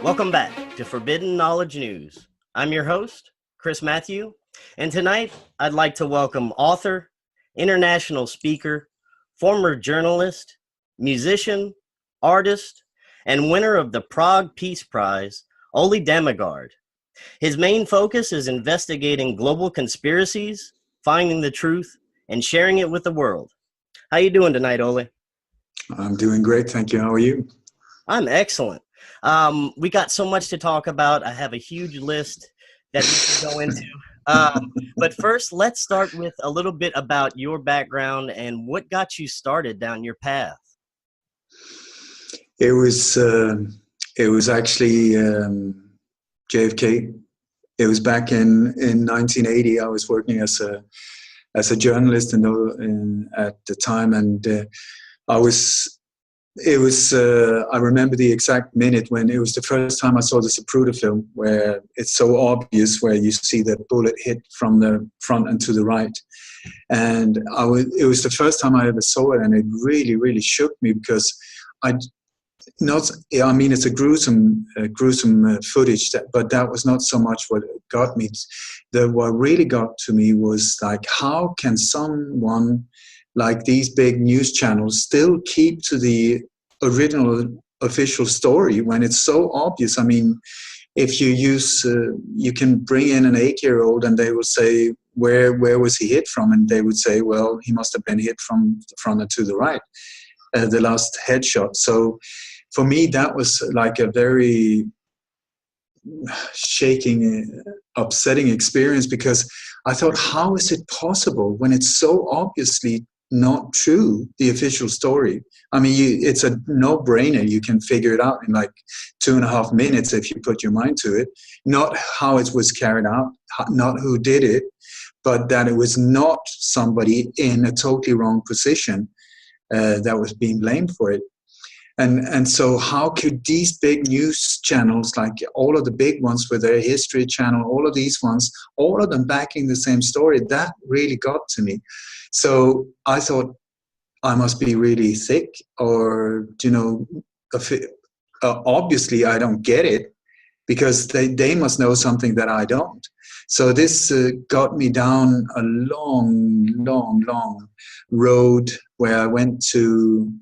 Welcome back to Forbidden Knowledge News. I'm your host, Chris Matthew, and tonight I'd like to welcome author, international speaker, former journalist, musician, artist, and winner of the Prague Peace Prize, Ole Dammegard. His main focus is investigating global conspiracies, finding the truth, and sharing it with the world. How you doing tonight, Ole? I'm doing great, thank you. How are you? I'm excellent. We got so much to talk about. I have a huge list that we can go into. But first, let's start with a little bit about your background and what got you started down your path. It was actually JFK. It was back in 1980. I was working as a journalist at the time, and I remember the exact minute when it was the first time I saw the Zapruder film, where it's so obvious, where you see the bullet hit from the front and to the right. And it was the first time I ever saw it, and it really, really shook me because it's a gruesome footage, but that was not so much what got me. What really got to me was like, how can someone like these big news channels still keep to the original official story when it's so obvious? I mean, if you you can bring in an 8-year-old and they will say, where was he hit from? And they would say, well, he must have been hit from the front and to the right, the last headshot. So for me, that was like a very shaking, upsetting experience, because I thought, how is it possible when it's so obviously not true, the official story? I mean, it's a no-brainer. You can figure it out in like 2.5 minutes if you put your mind to it. Not how it was carried out, not who did it, but that it was not somebody in a totally wrong position that was being blamed for it. And so how could these big news channels, like all of the big ones with their History Channel, all of these ones, all of them backing the same story, that really got to me. So I thought, I must be really thick, or, obviously I don't get it, because they must know something that I don't. So this got me down a long, long, long road where I went to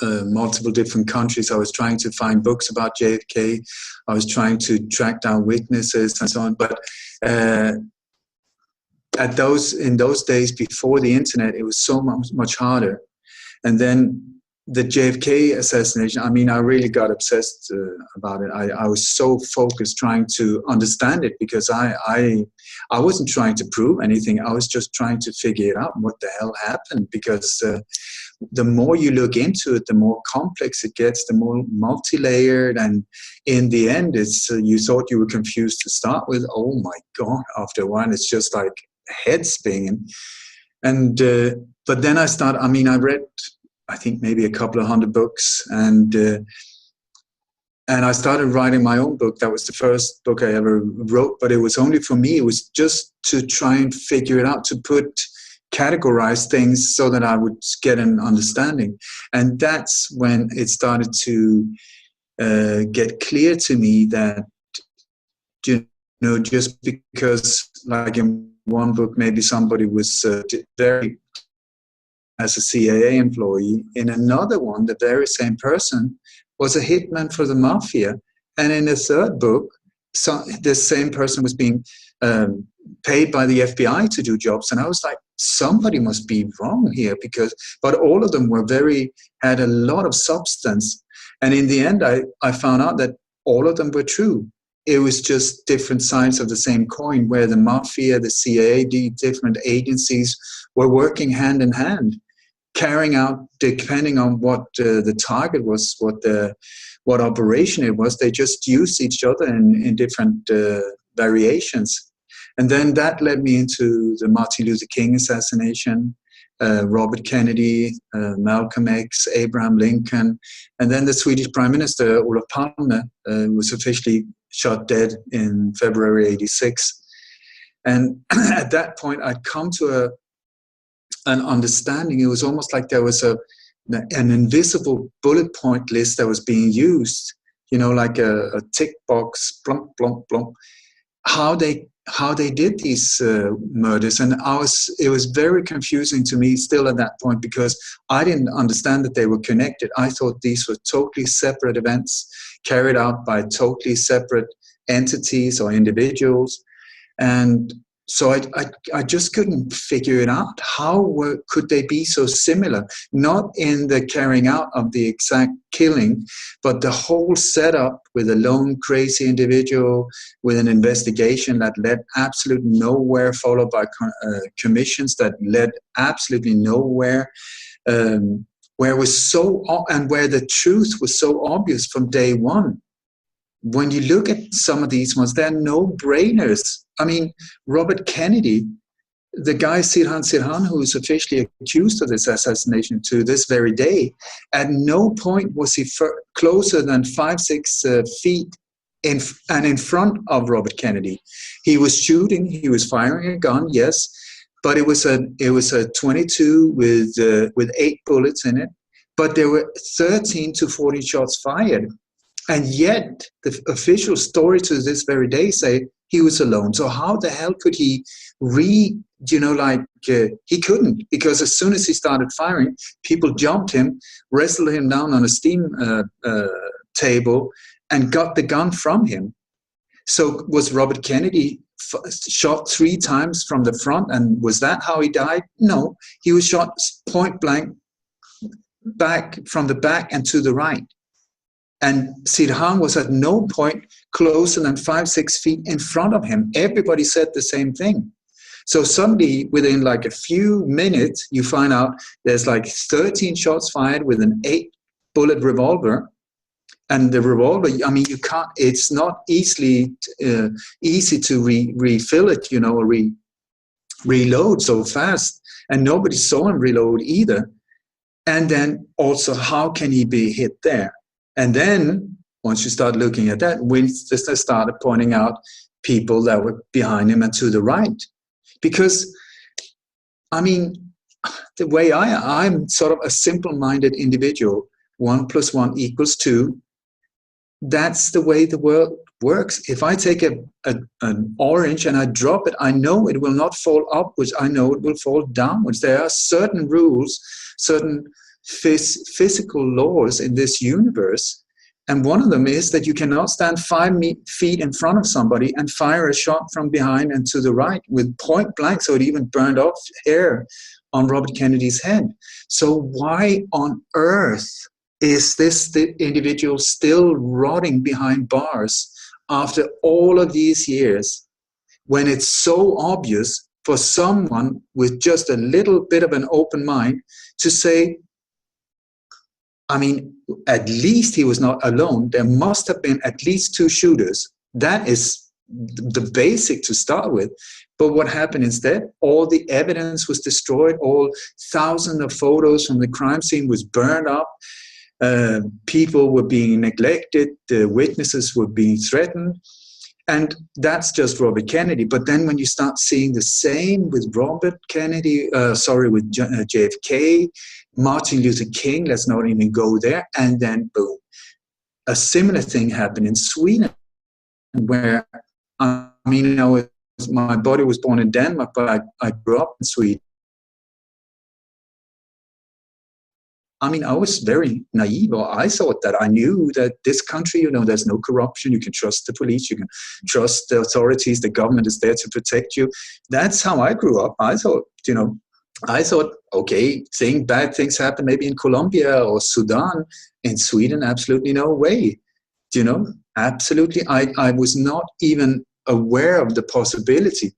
multiple different countries. I was trying to find books about JFK. I was trying to track down witnesses and so on. But in those days before the internet, it was so much harder. And then the JFK assassination, I mean, I really got obsessed about it. I was so focused trying to understand it, because I wasn't trying to prove anything. I was just trying to figure it out, what the hell happened, because the more you look into it, the more complex it gets, the more multi-layered, and in the end, it's you thought you were confused to start with. Oh my God, after a while, it's just like head spinning. And but then I read, I think maybe a couple of 100 books, and I started writing my own book. That was the first book I ever wrote, but it was only for me. It was just to try and figure it out, to categorize things so that I would get an understanding. And that's when it started to get clear to me that, just because, like in one book, maybe somebody was very as a CIA employee, in another one, the very same person was a hitman for the mafia, and in the third book, the same person was being paid by the FBI to do jobs. And I was like, somebody must be wrong here, but all of them had a lot of substance. And in the end, I found out that all of them were true. It was just different sides of the same coin, where the mafia, the CIA, the different agencies were working hand in hand, carrying out, depending on what the target was, what operation it was. They just used each other in different variations. And then that led me into the Martin Luther King assassination, Robert Kennedy, Malcolm X, Abraham Lincoln, and then the Swedish Prime Minister, Olof Palme, was officially shot dead in February '86. And at that point, I'd come to an understanding. It was almost like there was an invisible bullet point list that was being used like a tick box, plump, plump, plump, how they did these murders. And it was very confusing to me still at that point, because I didn't understand that they were connected. I thought these were totally separate events carried out by totally separate entities or individuals. And so I just couldn't figure it out. Could they be so similar? Not in the carrying out of the exact killing, but the whole setup with a lone crazy individual, with an investigation that led absolutely nowhere, followed by commissions that led absolutely nowhere, where it was where the truth was so obvious from day one. When you look at some of these ones, they're no-brainers. I mean, Robert Kennedy, the guy Sirhan, who is officially accused of this assassination to this very day, at no point was he closer than 5-6 feet in front of Robert Kennedy. He was shooting, he was firing a gun, yes, but it was a 22 with 8 bullets in it. But there were 13 to 14 shots fired. And yet, the official story to this very day say he was alone. So how the hell could he he couldn't, because as soon as he started firing, people jumped him, wrestled him down on a steam table, and got the gun from him. So was Robert Kennedy shot 3 times from the front, and was that how he died? No, he was shot point blank back from the back and to the right. And Sirhan was at no point closer than 5-6 feet in front of him. Everybody said the same thing. So suddenly, within like a few minutes, you find out there's like 13 shots fired with an 8-bullet revolver. And the revolver, I mean, you can't, it's not easy to refill it, or reload so fast. And nobody saw him reload either. And then also, how can he be hit there? And then, once you start looking at that, we just started pointing out people that were behind him and to the right. Because, I mean, the way I'm sort of a simple-minded individual, 1 + 1 = 2, that's the way the world works. If I take an orange and I drop it, I know it will not fall upwards. I know it will fall downwards. There are certain rules, certain physical laws in this universe, and one of them is that you cannot stand 5 feet in front of somebody and fire a shot from behind and to the right with point blank, so it even burned off hair on Robert Kennedy's head. So why on earth is this individual still rotting behind bars after all of these years, when it's so obvious for someone with just a little bit of an open mind to say, I mean, at least he was not alone. There must have been at least 2 shooters. That is the basic to start with. But what happened instead? All the evidence was destroyed. All thousands of photos from the crime scene was burned up. People were being neglected. The witnesses were being threatened. And that's just Robert Kennedy. But then when you start seeing the same with with JFK, Martin Luther King, let's not even go there, and then boom. A similar thing happened in Sweden, where, I mean, my body was born in Denmark, but I grew up in Sweden. I mean, I was very naive, or I thought that I knew that this country, there's no corruption. You can trust the police. You can trust the authorities. The government is there to protect you. That's how I grew up. I thought, okay, bad things happen maybe in Colombia or Sudan. In Sweden, absolutely no way. Absolutely. I was not even aware of the possibility.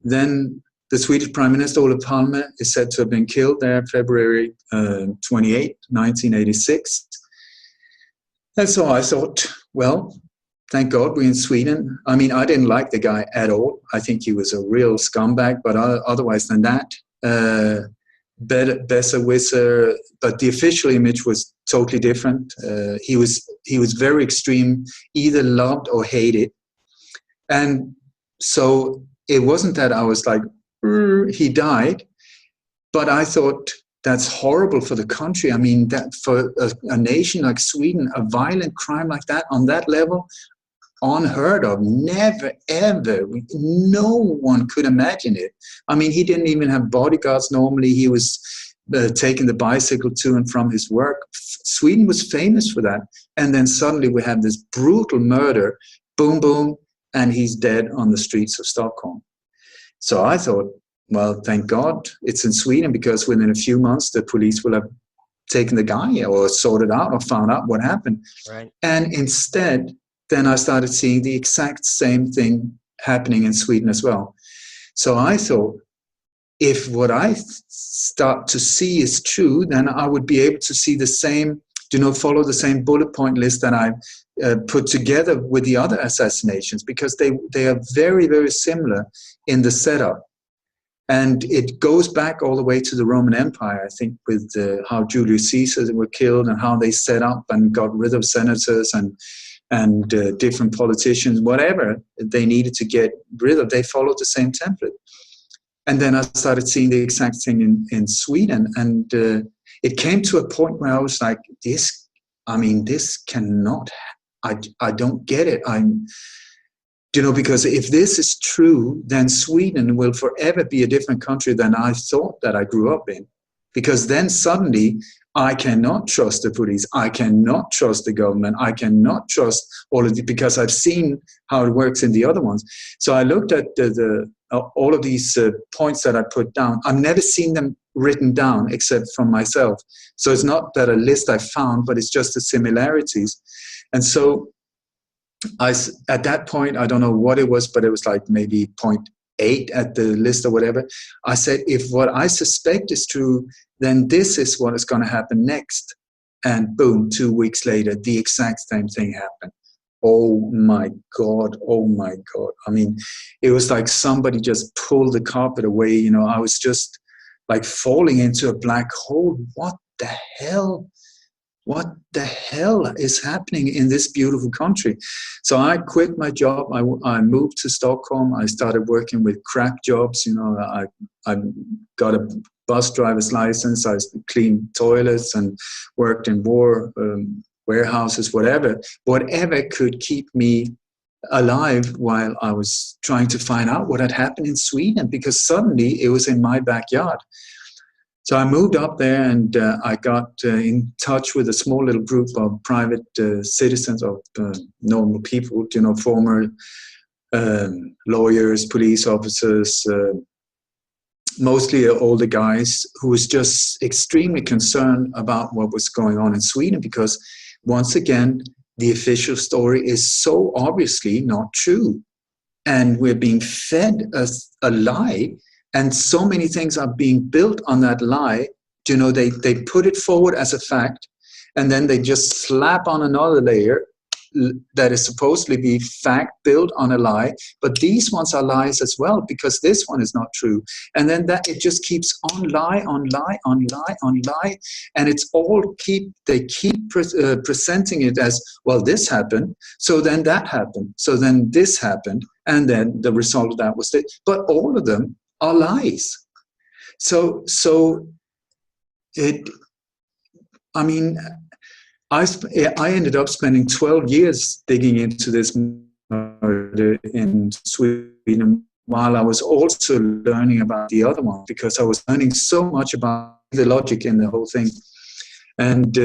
Then the Swedish Prime Minister Olof Palme is said to have been killed there February 28, 1986. And so I thought, well, thank God we're in Sweden. I mean, I didn't like the guy at all. I think he was a real scumbag, but otherwise than that, besserwisser. But the official image was totally different. He was very extreme, either loved or hated. And so it wasn't that I was like, he died, but I thought, that's horrible for the country. I mean, that for a nation like Sweden, a violent crime like that on that level, unheard of. Never, ever. No one could imagine it. I mean, he didn't even have bodyguards normally. He was taking the bicycle to and from his work. Sweden was famous for that. And then suddenly we have this brutal murder, boom, boom, and he's dead on the streets of Stockholm. So I thought, well, thank God it's in Sweden, because within a few months the police will have taken the guy or sorted out or found out what happened. Right. And instead, then I started seeing the exact same thing happening in Sweden as well. So I thought, if what I start to see is true, then I would be able to see the same, follow the same bullet point list that I put together with the other assassinations, because they are very, very similar in the setup. And it goes back all the way to the Roman Empire, I think, with how Julius Caesar were killed and how they set up and got rid of senators and different politicians, whatever they needed to get rid of. They followed the same template. And then I started seeing the exact thing in Sweden. And it came to a point where I was like, this cannot, I don't get it. Because if this is true, then Sweden will forever be a different country than I thought that I grew up in. Because then suddenly I cannot trust the police. I cannot trust the government. I cannot trust all of it, because I've seen how it works in the other ones. So I looked at all of these points that I put down. I've never seen them written down except from myself. So it's not that a list I found, but it's just the similarities. And so at that point, I don't know what it was, but it was like maybe 0.8 at the list or whatever. I said, if what I suspect is true, then this is what is going to happen next. And boom, 2 weeks later, the exact same thing happened. Oh my God. I mean, it was like somebody just pulled the carpet away. I was just like falling into a black hole. What the hell? What the hell is happening in this beautiful country? So I quit my job. I moved to Stockholm. I started working with crap jobs. I got a bus driver's license. I cleaned toilets and worked in warehouses, whatever could keep me alive while I was trying to find out what had happened in Sweden, because suddenly it was in my backyard. So I moved up there, and I got in touch with a small little group of private citizens, of normal people, former lawyers, police officers, mostly older guys, who was just extremely concerned about what was going on in Sweden, because once again, the official story is so obviously not true. And we're being fed a lie. And so many things are being built on that lie. They put it forward as a fact, and then they just slap on another layer that is supposedly be fact built on a lie. But these ones are lies as well, because this one is not true. And then that it just keeps on lie, on lie, on lie, on lie. And it's all they keep presenting it as, well, this happened, so then that happened, so then this happened, and then the result of that was this. But all of them are lies. So I ended up spending 12 years digging into this murder in Sweden, while I was also learning about the other one, because I was learning so much about the logic in the whole thing. And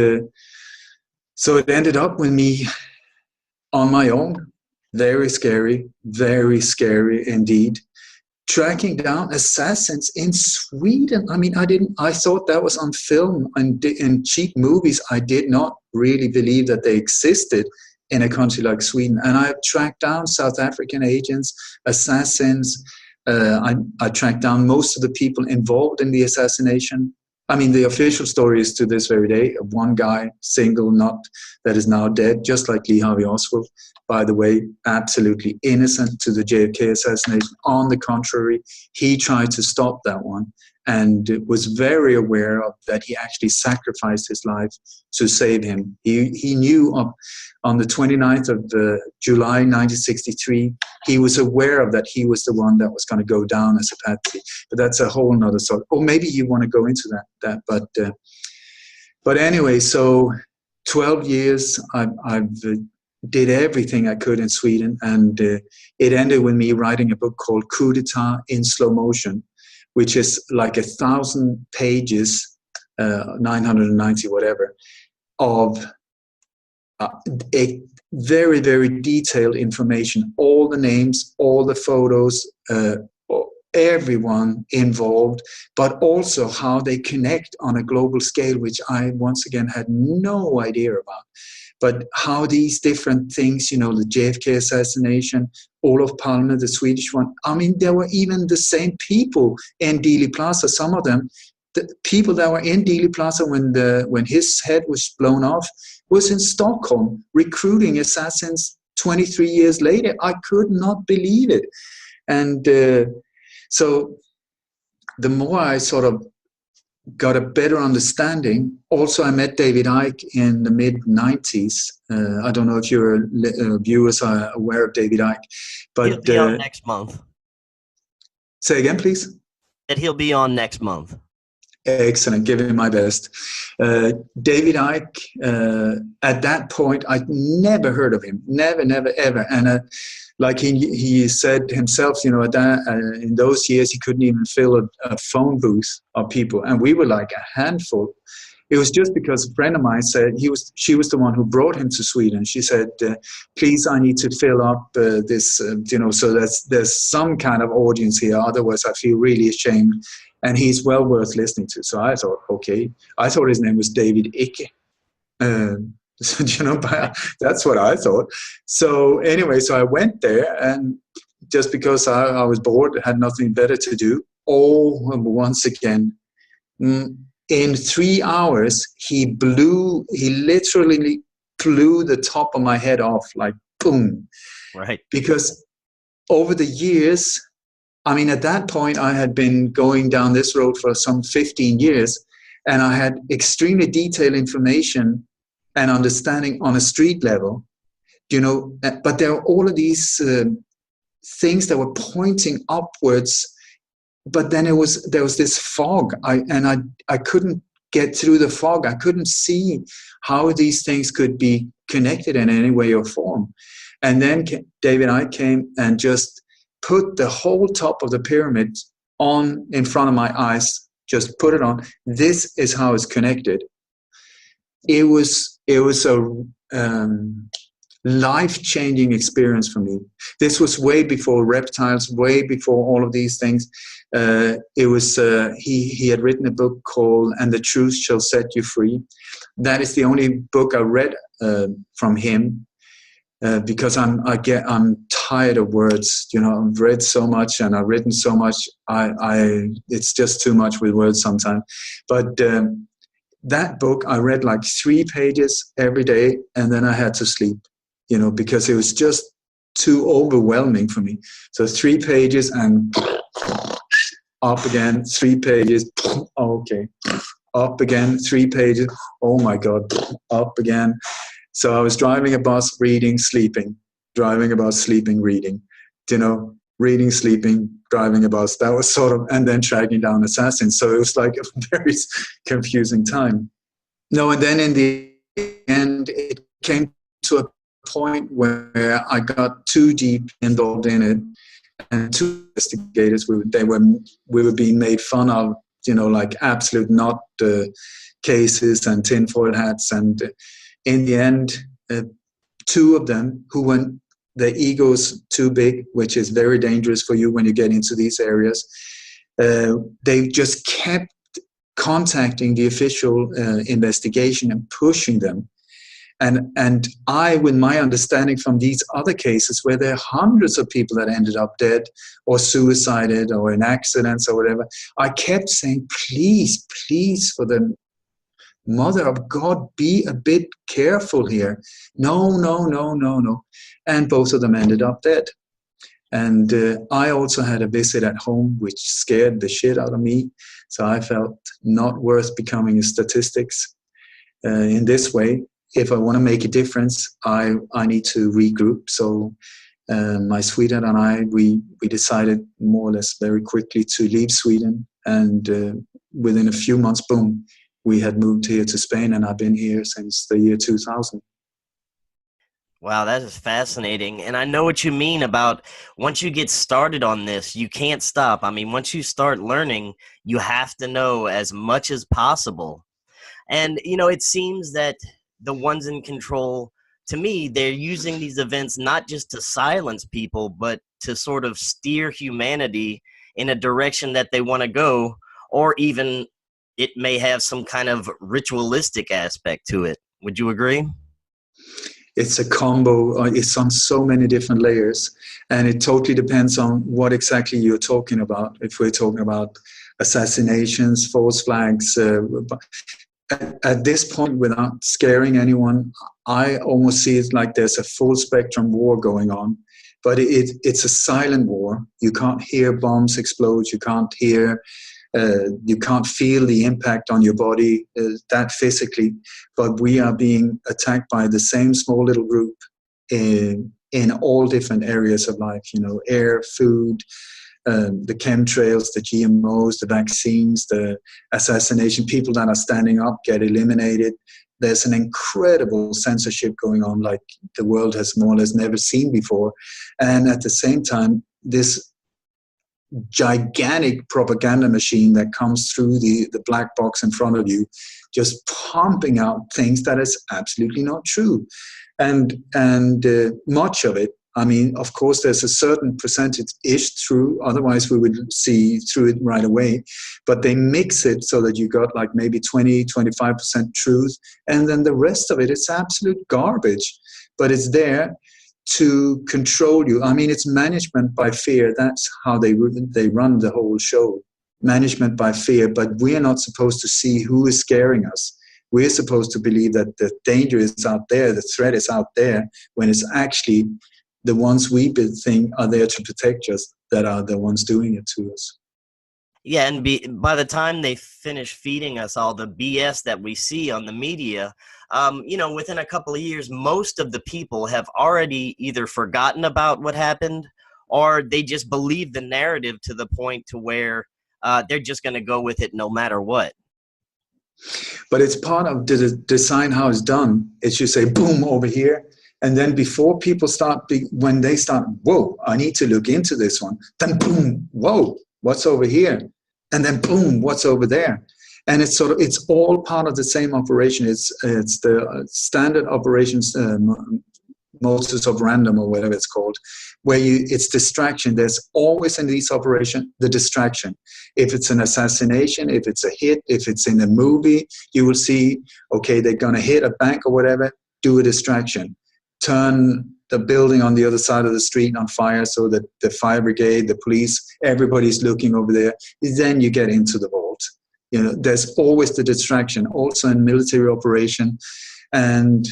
so it ended up with me on my own. Very scary indeed. Tracking down assassins in Sweden. I mean, I thought that was on film and in cheap movies. I did not really believe that they existed in a country like Sweden. And I tracked down South African agents, assassins. I tracked down most of the people involved in the assassination. I mean, the official story is to this very day, one guy, single, that is now dead, just like Lee Harvey Oswald. By the way, absolutely innocent to the JFK assassination. On the contrary, he tried to stop that one. and was very aware of that he actually sacrificed his life to save him. He knew on the 29th of July 1963, he was aware of that he was the one that was going to go down as a patsy. But that's a whole nother sort. Or maybe you want to go into that. But anyway, so 12 years, I've did everything I could in Sweden, and it ended with me writing a book called Coup D'etat in Slow Motion, which is like 1,000 pages, 990 whatever, of a very, very detailed information, all the names, all the photos, everyone involved, but also how they connect on a global scale, which I once again had no idea about. But how these different things, the JFK assassination, Olof Palme, the Swedish one, I mean, there were even the same people in Dealey Plaza, some of them, the people that were in Dealey Plaza when his head was blown off was in Stockholm recruiting assassins 23 years later. I could not believe it. And so the more I sort of got a better understanding. Also, I met David Icke in the mid-90s. I don't know if your viewers are aware of David Icke. But he'll be on next month. Say again, please? That he'll be on next month. Excellent. Give him my best. David Icke, at that point, I'd never heard of him. Never, ever. And like he said himself, in those years, he couldn't even fill a phone booth of people. And we were like a handful. It was just because a friend of mine said she was the one who brought him to Sweden. She said, please, I need to fill up this, so there's some kind of audience here. Otherwise, I feel really ashamed. And he's well worth listening to. So I thought, okay. I thought his name was David Icke. That's what I thought. So anyway, so I went there, and just because I was bored, had nothing better to do. Once again, in 3 hours, he literally blew the top of my head off, like boom. Right. Because over the years, I mean, at that point, I had been going down this road for some 15 years, and I had extremely detailed information and understanding on a street level, but there were all of these things that were pointing upwards, but then there was this fog, I couldn't get through the fog. I couldn't see how these things could be connected in any way or form. And then David Icke came and just put the whole top of the pyramid on in front of my eyes, just put it on. This is how it's connected. It was a life-changing experience for me. This was way before reptiles, way before all of these things. It was he had written a book called "And the Truth Shall Set You Free." That is the only book I read from him because I'm tired of words. I've read so much and I've written so much. It's just too much with words sometimes. But that book, I read like 3 pages every day, and then I had to sleep, because it was just too overwhelming for me. So 3 pages and up again, 3 pages, okay, up again, 3 pages, oh my God, up again. So I was driving a bus, reading, sleeping, driving a bus, sleeping, reading, reading, sleeping, driving a bus. That was sort of, and then tracking down assassins. So it was like a very confusing time. No, and then in the end, it came to a point where I got too deep involved in it, and 2 investigators, we were being made fun of, like absolute not cases and tinfoil hats. And in the end, 2 of them who went, the ego's too big, which is very dangerous for you when you get into these areas. They just kept contacting the official investigation and pushing them. And I, with my understanding from these other cases where there are hundreds of people that ended up dead or suicided or in accidents or whatever, I kept saying, please, for the Mother of God, be a bit careful here. No. And both of them ended up dead. And I also had a visit at home, which scared the shit out of me. So I felt not worth becoming a statistics in this way. If I want to make a difference, I need to regroup. So my sweetheart and I, we decided more or less very quickly to leave Sweden. And within a few months, boom, we had moved here to Spain, and I've been here since the year 2000. Wow, that is fascinating. And I know what you mean about once you get started on this, you can't stop. I mean, once you start learning, you have to know as much as possible. And, it seems that the ones in control, to me, they're using these events not just to silence people, but to sort of steer humanity in a direction that they want to go, or even it may have some kind of ritualistic aspect to it. Would you agree? It's a combo. It's on so many different layers, and it totally depends on what exactly you're talking about. If we're talking about assassinations, false flags, at this point, without scaring anyone, I almost see it like there's a full spectrum war going on, but it's a silent war. You can't hear bombs explode. You can't hear. You can't feel the impact on your body that physically, but we are being attacked by the same small little group in all different areas of life. Air, food, the chemtrails, the GMOs, the vaccines, the assassination. People that are standing up get eliminated. There's an incredible censorship going on, like the world has more or less never seen before, and at the same time, this gigantic propaganda machine that comes through the black box in front of you, just pumping out things that is absolutely not true. And much of it, I mean, of course, there's a certain percentage is true, otherwise we would see through it right away. But they mix it so that you got like maybe 20-25% truth, and then the rest of it is absolute garbage. But it's there to control you. I mean, it's management by fear. That's how they run the whole show. Management by fear. But we are not supposed to see who is scaring us. We're supposed to believe that the danger is out there, the threat is out there, when it's actually the ones we think are there to protect us that are the ones doing it to us. Yeah, and by the time they finish feeding us all the BS that we see on the media, within a couple of years, most of the people have already either forgotten about what happened, or they just believe the narrative to the point to where they're just going to go with it no matter what. But it's part of the design how it's done. It should say, boom, over here. And then before people when they start, whoa, I need to look into this one. Then boom, whoa, what's over here? And then boom, what's over there? And it's all part of the same operation. It's the standard operations modus of random, or whatever it's called, where it's distraction. There's always in these operations the distraction. If it's an assassination, if it's a hit, if it's in a movie, you will see, okay, they're going to hit a bank or whatever, do a distraction. Turn the building on the other side of the street on fire so that the fire brigade, the police, everybody's looking over there. Then you get into the vault. There's always the distraction, also in military operation, and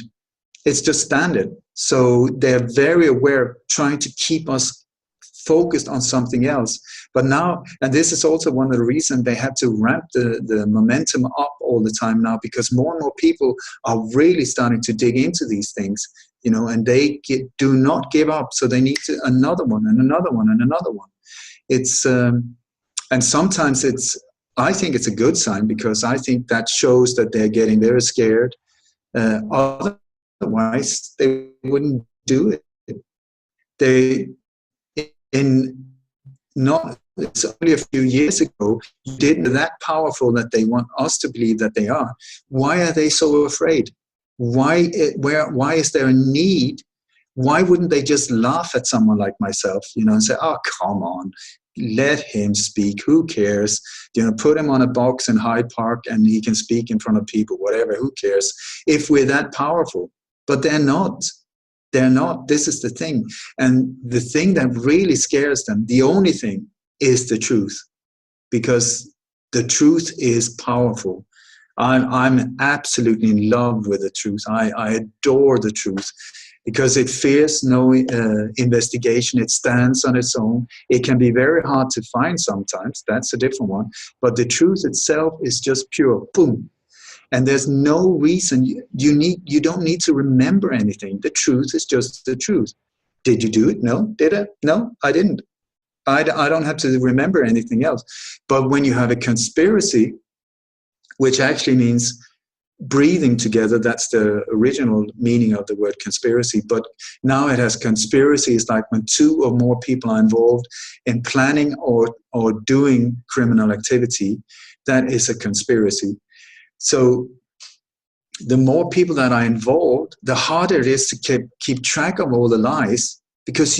it's just standard. So they're very aware of trying to keep us focused on something else. But now, and this is also one of the reasons they have to ramp the momentum up all the time now, because more and more people are really starting to dig into these things, and they do not give up. So they need another one and another one and another one. It's and sometimes I think it's a good sign, because I think that shows that they're getting very scared. Otherwise, they wouldn't do it. It's only a few years ago, you didn't that powerful that they want us to believe that they are. Why are they so afraid? Why is there a need? Why wouldn't they just laugh at someone like myself, and say, oh, come on, let him speak. Who cares? Put him on a box in Hyde Park and he can speak in front of people, whatever, who cares? If we're that powerful. But they're not. They're not. This is the thing. And the thing that really scares them, the only thing, is the truth. Because the truth is powerful. I'm absolutely in love with the truth. I adore the truth. because it fears no investigation. It stands on its own. It can be very hard to find sometimes. That's a different one. But the truth itself is just pure. Boom. And there's no reason you don't need to remember anything. The truth is just the truth. Did you do it? No. Did I? No, I didn't. I don't have to remember anything else. But when you have a conspiracy, which actually means breathing together, that's the original meaning of the word conspiracy. But now it has conspiracy. It's like when two or more people are involved in planning or doing criminal activity, that is a conspiracy. So the more people that are involved, the harder it is to keep track of all the lies, because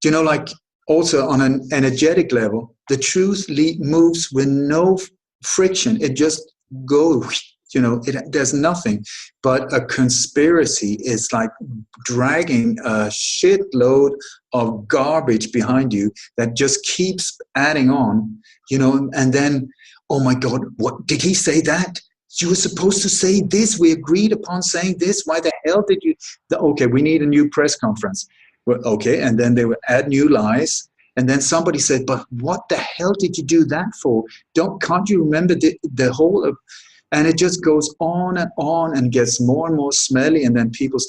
like also on an energetic level, the truth moves with no friction. It just goes. There's nothing. But a conspiracy is like dragging a shitload of garbage behind you that just keeps adding on, and then, oh my God, what did he say that? You were supposed to say this. We agreed upon saying this. Why the hell did you? Okay, we need a new press conference. Well, okay, and then they would add new lies. And then somebody said, but what the hell did you do that for? Can't you remember the whole? And it just goes on and gets more and more smelly. And then people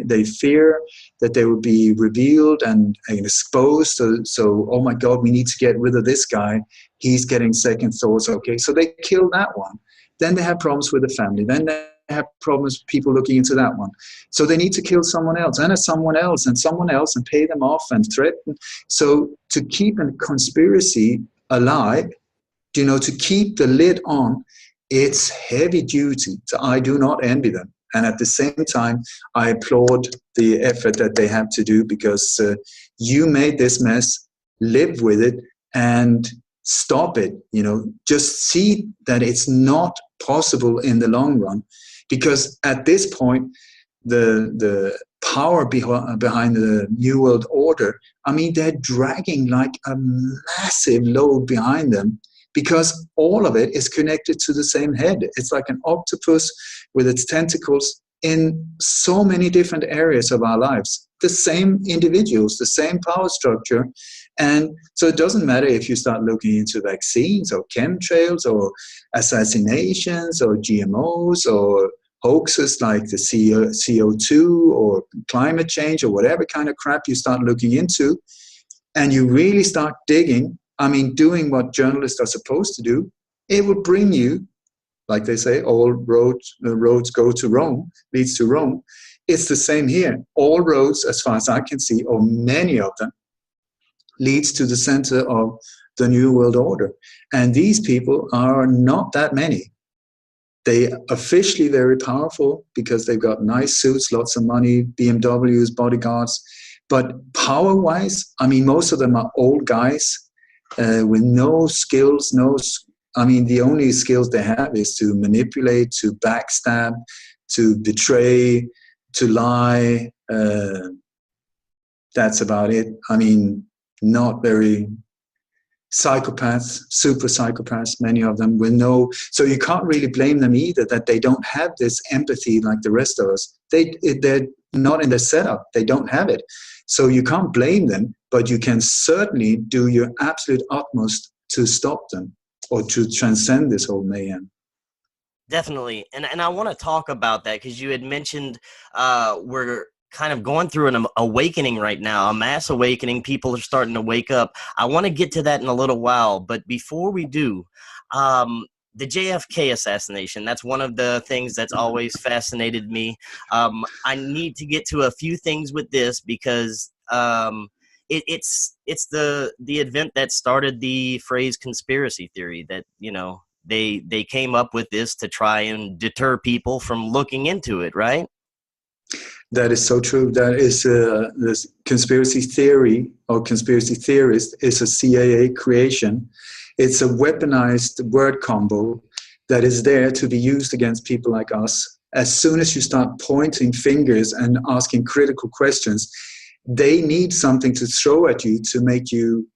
they fear that they will be revealed and exposed. So, oh my God, we need to get rid of this guy. He's getting second thoughts. Okay, so they kill that one. Then they have problems with the family. Then they have problems with people looking into that one. So they need to kill someone else and someone else and someone else and pay them off and threaten. So to keep a conspiracy alive, to keep the lid on, it's heavy duty. So I do not envy them. And at the same time, I applaud the effort that they have to do, because you made this mess, live with it, and stop it. Just see that it's not possible in the long run, because at this point, the power behind the New World Order, they're dragging like a massive load behind them, because all of it is connected to the same head. It's like an octopus with its tentacles in so many different areas of our lives. The same individuals, the same power structure. And so it doesn't matter if you start looking into vaccines or chemtrails or assassinations or GMOs or hoaxes like the CO2 or climate change or whatever kind of crap you start looking into, and you really start digging, doing what journalists are supposed to do, it will bring you, like they say, all roads go to Rome, leads to Rome. It's the same here. All roads, as far as I can see, or many of them, leads to the center of the New World Order. And these people are not that many. They are officially very powerful because they've got nice suits, lots of money, BMWs, bodyguards. But power-wise, most of them are old guys with no skills, the only skills they have is to manipulate, to backstab, to betray, to lie. That's about it. Not very psychopaths, super psychopaths, many of them so you can't really blame them either that they don't have this empathy like the rest of us. They're not in the setup. They don't have it. So you can't blame them, but you can certainly do your absolute utmost to stop them or to transcend this whole mayhem. Definitely. And I want to talk about that, because you had mentioned we're kind of going through an awakening right now, a mass awakening. People are starting to wake up. I want to get to that in a little while. But before we do, the JFK assassination, that's one of the things that's always fascinated me. I need to get to a few things with this, because it's the event that started the phrase conspiracy theory, that, they came up with this to try and deter people from looking into it, right? That is so true. That is this conspiracy theory or conspiracy theorist is a CIA creation. It's a weaponized word combo that is there to be used against people like us. As soon as you start pointing fingers and asking critical questions, they need something to throw at you to make you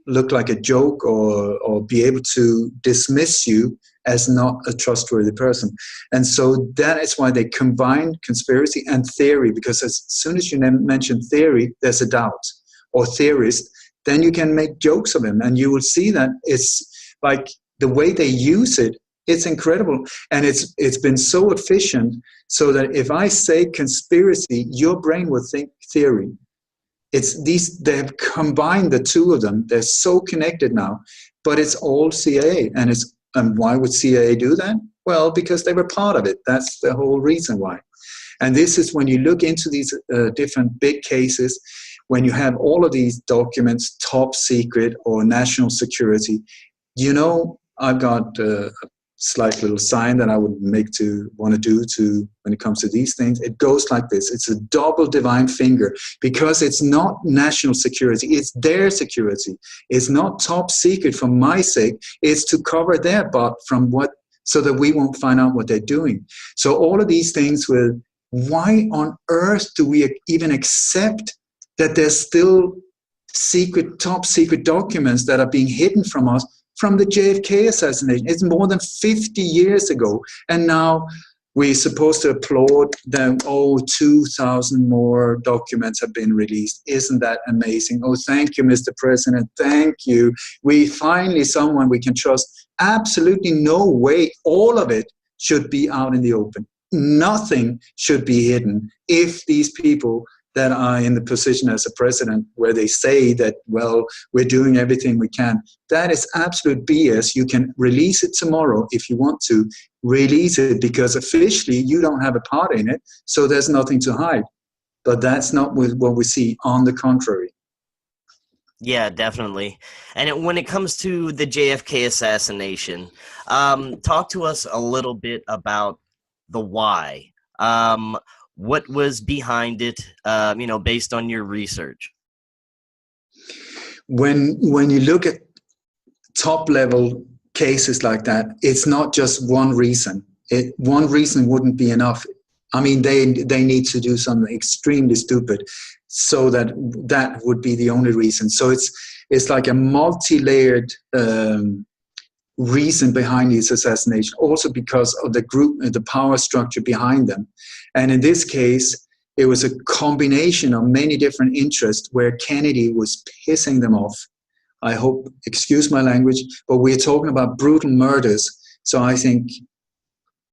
look like a joke or be able to dismiss you as not a trustworthy person. And so that is why they combine conspiracy and theory, because as soon as you mention theory, there's a doubt, or theorist, then you can make jokes of him, and you will see that it's like the way they use it, it's incredible. And it's been so efficient, so that if I say conspiracy, your brain will think theory. They have combined the two of them. They're so connected now, but it's all CIA. And why would CIA do that? Well, because they were part of it. That's the whole reason why. And this is when you look into these different big cases, when you have all of these documents, top secret or national security. I've got a slight little sign that I would want to do when it comes to these things. It goes like this. It's a double divine finger, because it's not national security. It's their security. It's not top secret for my sake. It's to cover their butt so that we won't find out what they're doing. So all of these things why on earth do we even accept that there's still top secret documents that are being hidden from us from the JFK assassination? It's more than 50 years ago. And now we're supposed to applaud them. 2,000 more documents have been released. Isn't that amazing? Oh, thank you, Mr. President. Thank you. We finally someone we can trust. Absolutely no way all of it should be out in the open. Nothing should be hidden if these people that are in the position as a president, where they say that, well, we're doing everything we can. That is absolute BS. You can release it tomorrow if you want to. Release it, because officially you don't have a part in it, so there's nothing to hide. But that's not what we see. On the contrary. Yeah, definitely. And when it comes to the JFK assassination, talk to us a little bit about the why. What was behind it, based on your research? When you look at top level cases like that, it's not just one reason. One reason wouldn't be enough. I mean, they need to do something extremely stupid, so that would be the only reason. So it's like a multi-layered reason behind these assassinations, also because of the power structure behind them. And in this case, it was a combination of many different interests where Kennedy was pissing them off. I hope, excuse my language, but we're talking about brutal murders. So I think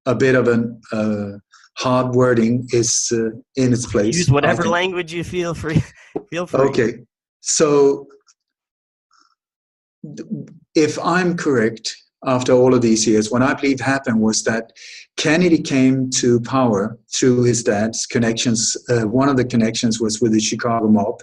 a bit of hard wording is in its place. Use whatever language you feel free. Feel free. Okay. So if I'm correct, after all of these years, what I believe happened was that Kennedy came to power through his dad's connections. One of the connections was with the Chicago mob.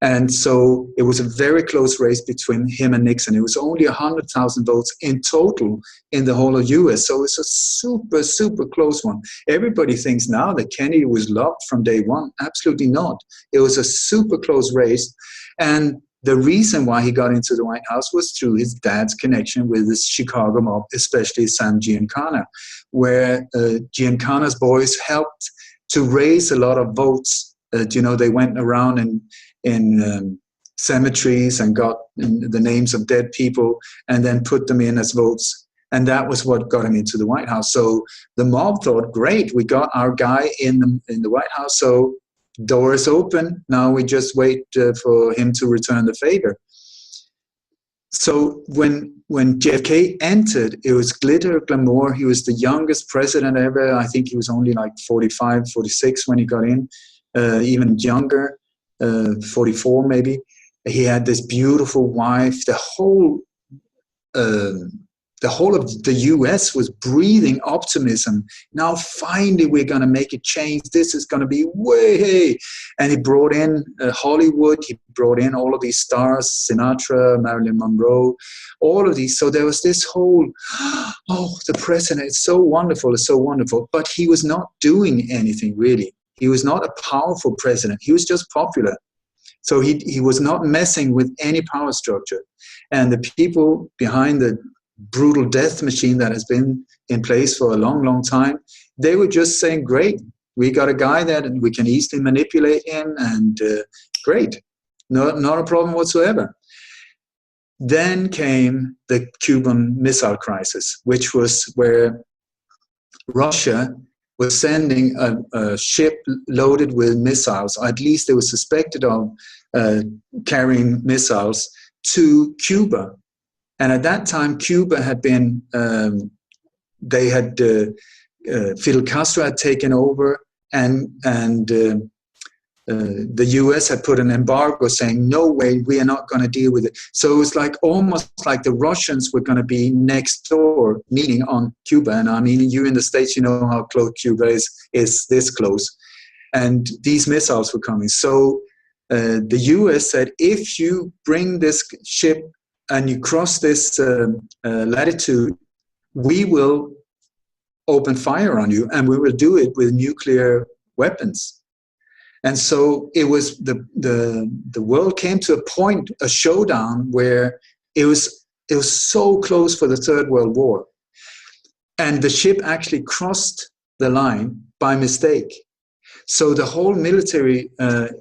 And so it was a very close race between him and Nixon. It was only 100,000 votes in total in the whole of US. So it's a super, super close one. Everybody thinks now that Kennedy was loved from day one. Absolutely not. It was a super close race. And the reason why he got into the White House was through his dad's connection with the Chicago mob, especially Sam Giancana, where Giancana's boys helped to raise a lot of votes. They went around in cemeteries and got the names of dead people and then put them in as votes. And that was what got him into the White House. So the mob thought, great, we got our guy in the White House, so door is open. Now we just wait for him to return the favor. So when JFK entered, it was glitter, glamour. He was the youngest president ever. I think he was only like 45, 46 when he got in, even younger, 44 maybe. He had this beautiful wife. The whole of the US was breathing optimism. Now finally we're going to make a change. This is going to be way. And he brought in Hollywood. He brought in all of these stars, Sinatra, Marilyn Monroe, all of these. So there was this whole, the president is so wonderful, it's so wonderful. But he was not doing anything really. He was not a powerful president. He was just popular. So he was not messing with any power structure. And the people behind the brutal death machine that has been in place for a long, long time, they were just saying, great, we got a guy that we can easily manipulate him, and great, not a problem whatsoever. then came the Cuban Missile Crisis, which was where Russia was sending a ship loaded with missiles, or at least they were suspected of carrying missiles, to Cuba. And at that time, Cuba had been, Fidel Castro had taken over, and the US had put an embargo saying, no way, we are not going to deal with it. So it was like almost like the Russians were going to be next door, meaning on Cuba. And I mean, you in the States, you know how close Cuba is this close. And these missiles were coming. So the US said, if you bring this ship and you cross this latitude, we will open fire on you, and we will do it with nuclear weapons. And so it was the world came to a point, a showdown, where it was so close for the Third World War. And the ship actually crossed the line by mistake. So the whole military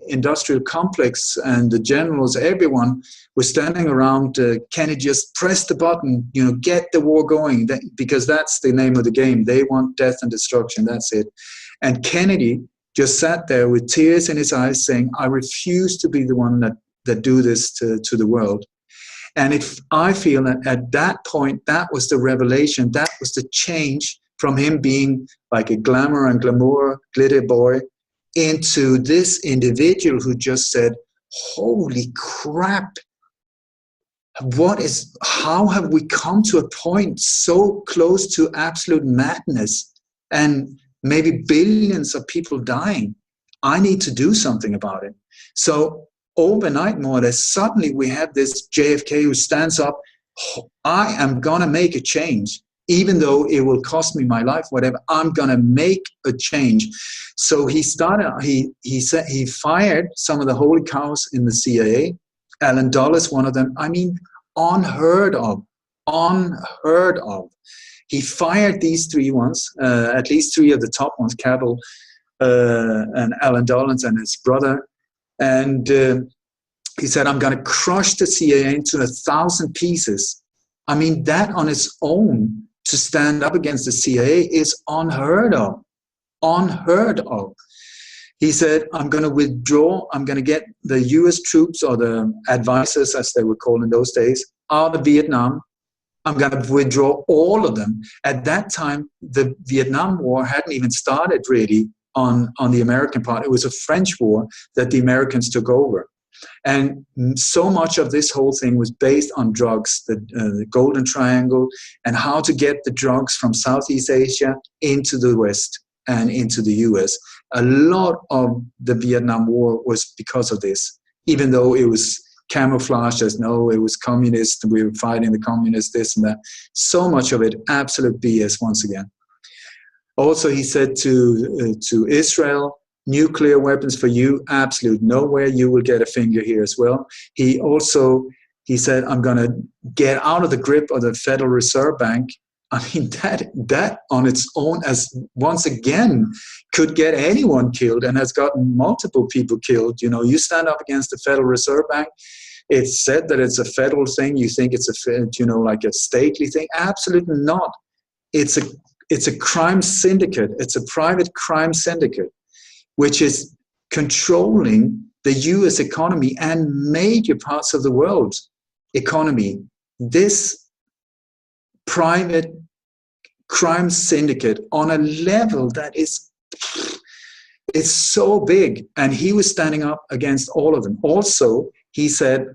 industrial complex and the generals, everyone was standing around, can it just press the button, get the war going, because that's the name of the game. They want death and destruction, that's it. And Kennedy just sat there with tears in his eyes saying, I refuse to be the one that do this to the world. And I feel that at that point, that was the revelation, that was the change from him being like a glamour and glamour glitter boy into this individual who just said, holy crap, how have we come to a point so close to absolute madness and maybe billions of people dying? I need to do something about it. So overnight, more or less, suddenly we have this JFK who stands up, I am going to make a change. Even though it will cost me my life, whatever, I'm going to make a change. So he fired some of the holy cows in the CIA. Alan Dulles, one of them. I mean, unheard of. He fired these three ones, at least three of the top ones, Cabell and Alan Dulles and his brother. And he said, I'm going to crush the CIA into 1,000 pieces. I mean, that on its own, to stand up against the CIA is unheard of. Unheard of. He said, I'm going to withdraw. I'm going to get the US troops, or the advisors, as they were called in those days, out of Vietnam. I'm going to withdraw all of them. At that time, the Vietnam War hadn't even started really on the American part. It was a French war that the Americans took over. And so much of this whole thing was based on drugs, the Golden Triangle, and how to get the drugs from Southeast Asia into the West and into the US. A lot of the Vietnam War was because of this, even though it was camouflaged as, no, it was communist, we were fighting the communists, this and that. So much of it, absolute BS once again. Also, he said to Israel, nuclear weapons for you, absolute nowhere. You will get a finger here as well. He said, I'm going to get out of the grip of the Federal Reserve Bank. I mean, that on its own, as once again, could get anyone killed and has gotten multiple people killed. You stand up against the Federal Reserve Bank. It's said that it's a federal thing. You think it's like a stately thing. Absolutely not. It's a crime syndicate. It's a private crime syndicate, which is controlling the US economy and major parts of the world's economy. This private crime syndicate on a level that it's so big, and he was standing up against all of them. Also, he said,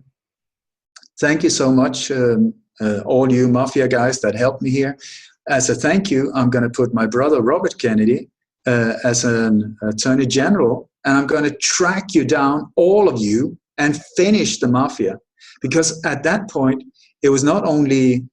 thank you so much, all you mafia guys that helped me here. As a thank you, I'm going to put my brother Robert Kennedy as an attorney general, and I'm going to track you down, all of you, and finish the mafia. Because at that point, it was not only,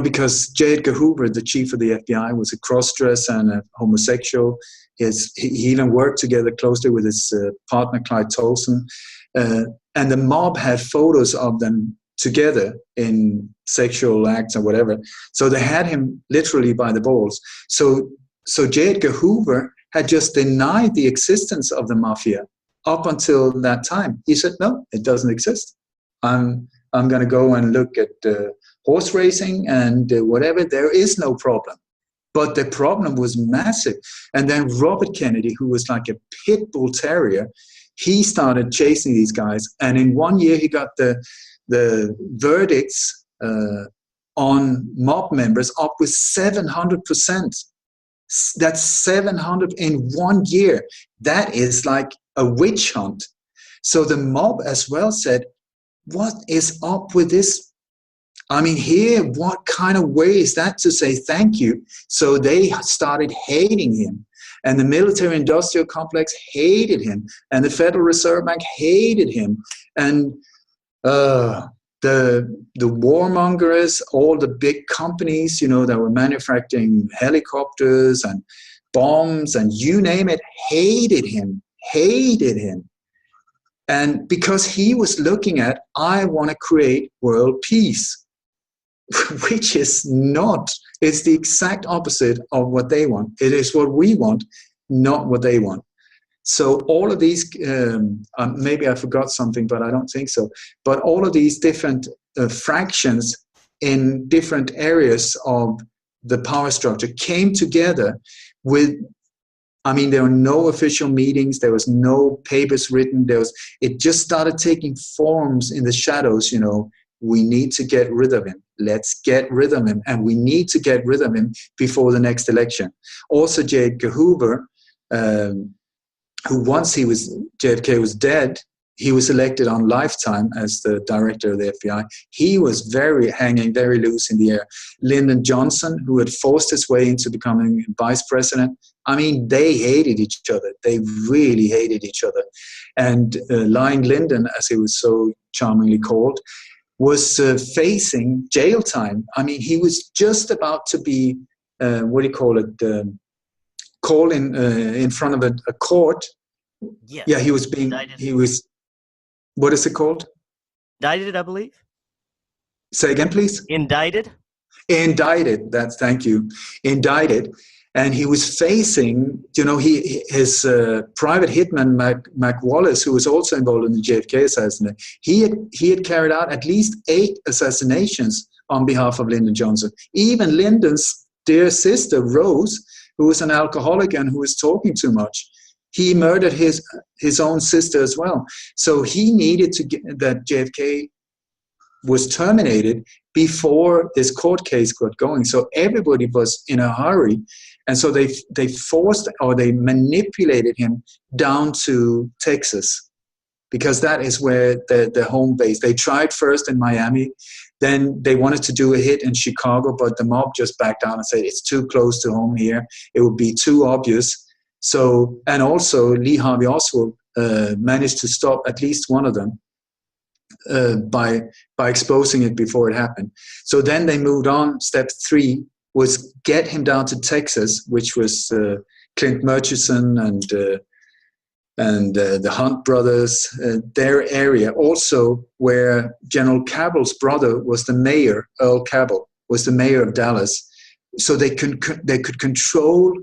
because J. Edgar Hoover, the chief of the FBI, was a cross-dresser and a homosexual. He even worked together closely with his partner, Clyde Tolson. And the mob had photos of them together in sexual acts or whatever. So they had him literally by the balls. So J. Edgar Hoover had just denied the existence of the mafia up until that time. He said, no, it doesn't exist. I'm going to go and look at horse racing and whatever. There is no problem. But the problem was massive. And then Robert Kennedy, who was like a pit bull terrier, he started chasing these guys. And in 1 year, he got the verdicts on mob members up with 700%. That's 700 in 1 year. That is like a witch hunt. So the mob as well said, what is up with this? I mean, here, what kind of way is that to say thank you? So they started hating him. And the military-industrial complex hated him. And the Federal Reserve Bank hated him. And the warmongers, all the big companies, you know, that were manufacturing helicopters and bombs and you name it, hated him. And because he was looking at, I want to create world peace. Which is not, it's the exact opposite of what they want. It is what we want, not what they want. So all of these, maybe I forgot something, but I don't think so. But all of these different fractions in different areas of the power structure came together with, I mean, there were no official meetings. There was no papers written. It just started taking forms in the shadows, you know. We need to get rid of him. Let's get rid of him. And we need to get rid of him before the next election. Also, J. Edgar Hoover, who once JFK was dead, he was elected on lifetime as the director of the FBI. He was hanging very loose in the air. Lyndon Johnson, who had forced his way into becoming vice president, I mean, they hated each other. They really hated each other. And Lying Lyndon, as he was so charmingly called, was facing jail time. I mean, he was just about to be, called in front of a court. Yes. Yeah, Indicted. What is it called? Indicted, I believe. Say again, please. Indicted. Thank you. Indicted. And he was facing, you know, his private hitman, Mac Wallace, who was also involved in the JFK assassination, he had carried out at least 8 assassinations on behalf of Lyndon Johnson. Even Lyndon's dear sister, Rose, who was an alcoholic and who was talking too much, he murdered his own sister as well. So he needed to get that JFK was terminated before this court case got going. So everybody was in a hurry. And so they forced or they manipulated him down to Texas because that is where the home base. They tried first in Miami, then they wanted to do a hit in Chicago, but the mob just backed down and said it's too close to home here. It would be too obvious. So, and also Lee Harvey Oswald managed to stop at least one of them by exposing it before it happened. So then they moved on. Step 3 was get him down to Texas, which was Clint Murchison and the Hunt brothers, their area. Also, where General Cabble's brother was the mayor, Earl Cabell was the mayor of Dallas. So they could control.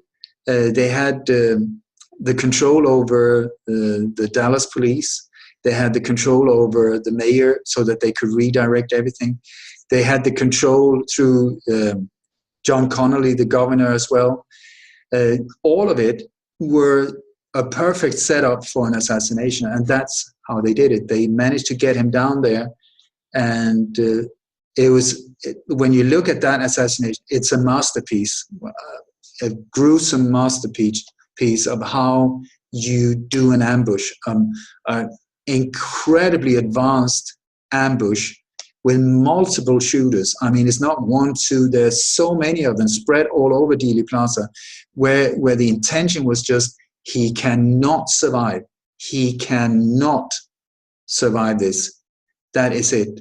They had the control over the Dallas police. They had the control over the mayor so that they could redirect everything. They had the control through John Connolly, the governor, as well. All of it were a perfect setup for an assassination, and that's how they did it. They managed to get him down there, and when you look at that assassination, it's a masterpiece, a gruesome masterpiece of how you do an ambush, an incredibly advanced ambush with multiple shooters. I mean, it's not 1, 2, there's so many of them spread all over Dealey Plaza where the intention was just, he cannot survive. He cannot survive this. That is it.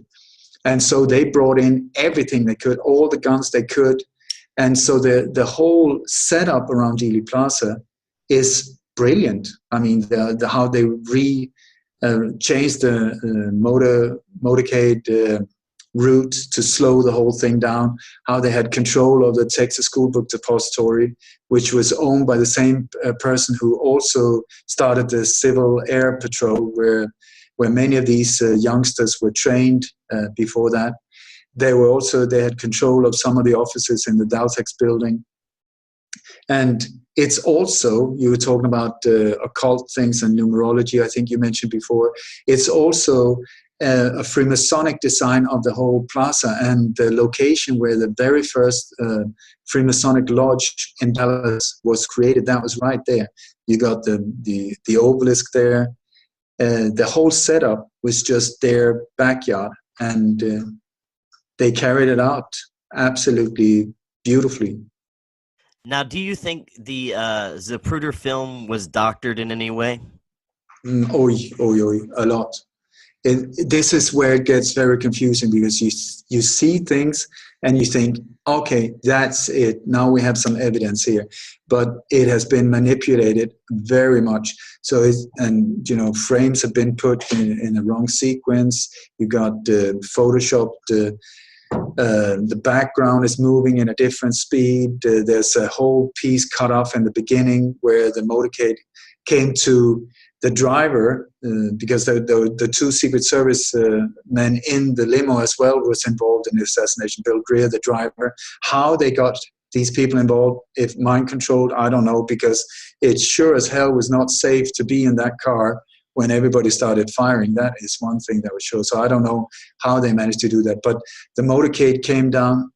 And so they brought in everything they could, all the guns they could. And so the whole setup around Dealey Plaza is brilliant. I mean, how they changed the motorcade route to slow the whole thing down, how they had control of the Texas School Book Depository, which was owned by the same person who also started the Civil Air Patrol, where where many of these youngsters were trained before that. They had control of some of the offices in the Daltex building. And it's also, you were talking about occult things and numerology, I think you mentioned before. It's also a Freemasonic design of the whole plaza, and the location where the very first Freemasonic lodge in Dallas was created, that was right there. You got the obelisk there. The whole setup was just their backyard, and they carried it out absolutely beautifully. Now, do you think the Zapruder film was doctored in any way? A lot. This is where it gets very confusing, because you see things and you think, okay, that's it. Now we have some evidence here, but it has been manipulated very much. So frames have been put in the wrong sequence. You got photoshopped. The background is moving in a different speed. There's a whole piece cut off in the beginning where the motorcade came to the driver, because the two Secret Service men in the limo as well was involved in the assassination. Bill Greer, the driver. How they got these people involved, if mind controlled, I don't know, because it sure as hell was not safe to be in that car when everybody started firing. That is one thing that was shown. So I don't know how they managed to do that. But the motorcade came down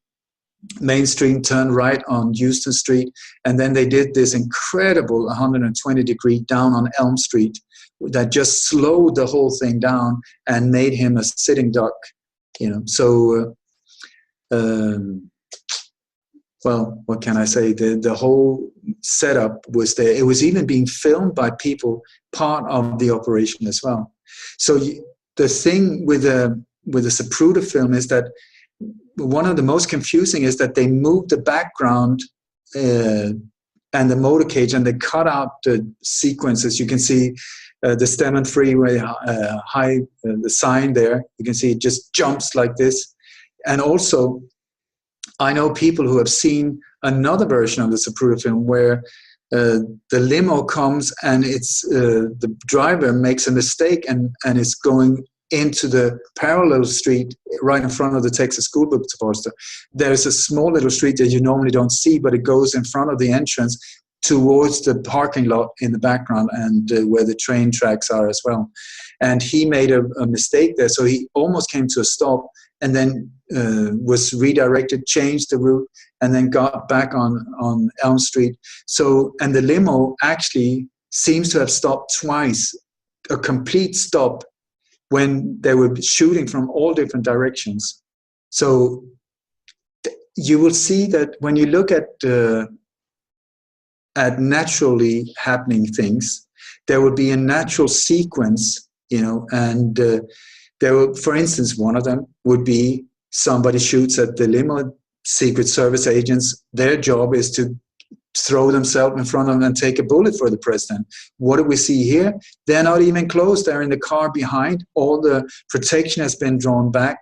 Main Street, turned right on Houston Street, and then they did this incredible 120-degree down on Elm Street that just slowed the whole thing down and made him a sitting duck. So well, what can I say? The whole setup was there. It was even being filmed by people part of the operation as well. So the thing with the Zapruder film is that one of the most confusing is that they moved the background and the motorcade, and they cut out the sequences. You can see the Stemmon Freeway the sign there. You can see it just jumps like this. And also, I know people who have seen another version of the Zapruder film where the limo comes and it's the driver makes a mistake and is going into the parallel street right in front of the Texas School Book Depository. There's a small little street that you normally don't see, but it goes in front of the entrance towards the parking lot in the background, and where the train tracks are as well. And he made a mistake there, so he almost came to a stop and then was redirected, changed the route, and then got back on Elm Street. So, and the limo actually seems to have stopped twice, a complete stop, when they were shooting from all different directions. So you will see that when you look at naturally happening things, there will be a natural sequence, and there will, for instance, one of them would be somebody shoots at the limo. Secret Service agents, their job is to throw themselves in front of them and take a bullet for the president. What do we see here? They're not even close. They're in the car behind. All the protection has been drawn back.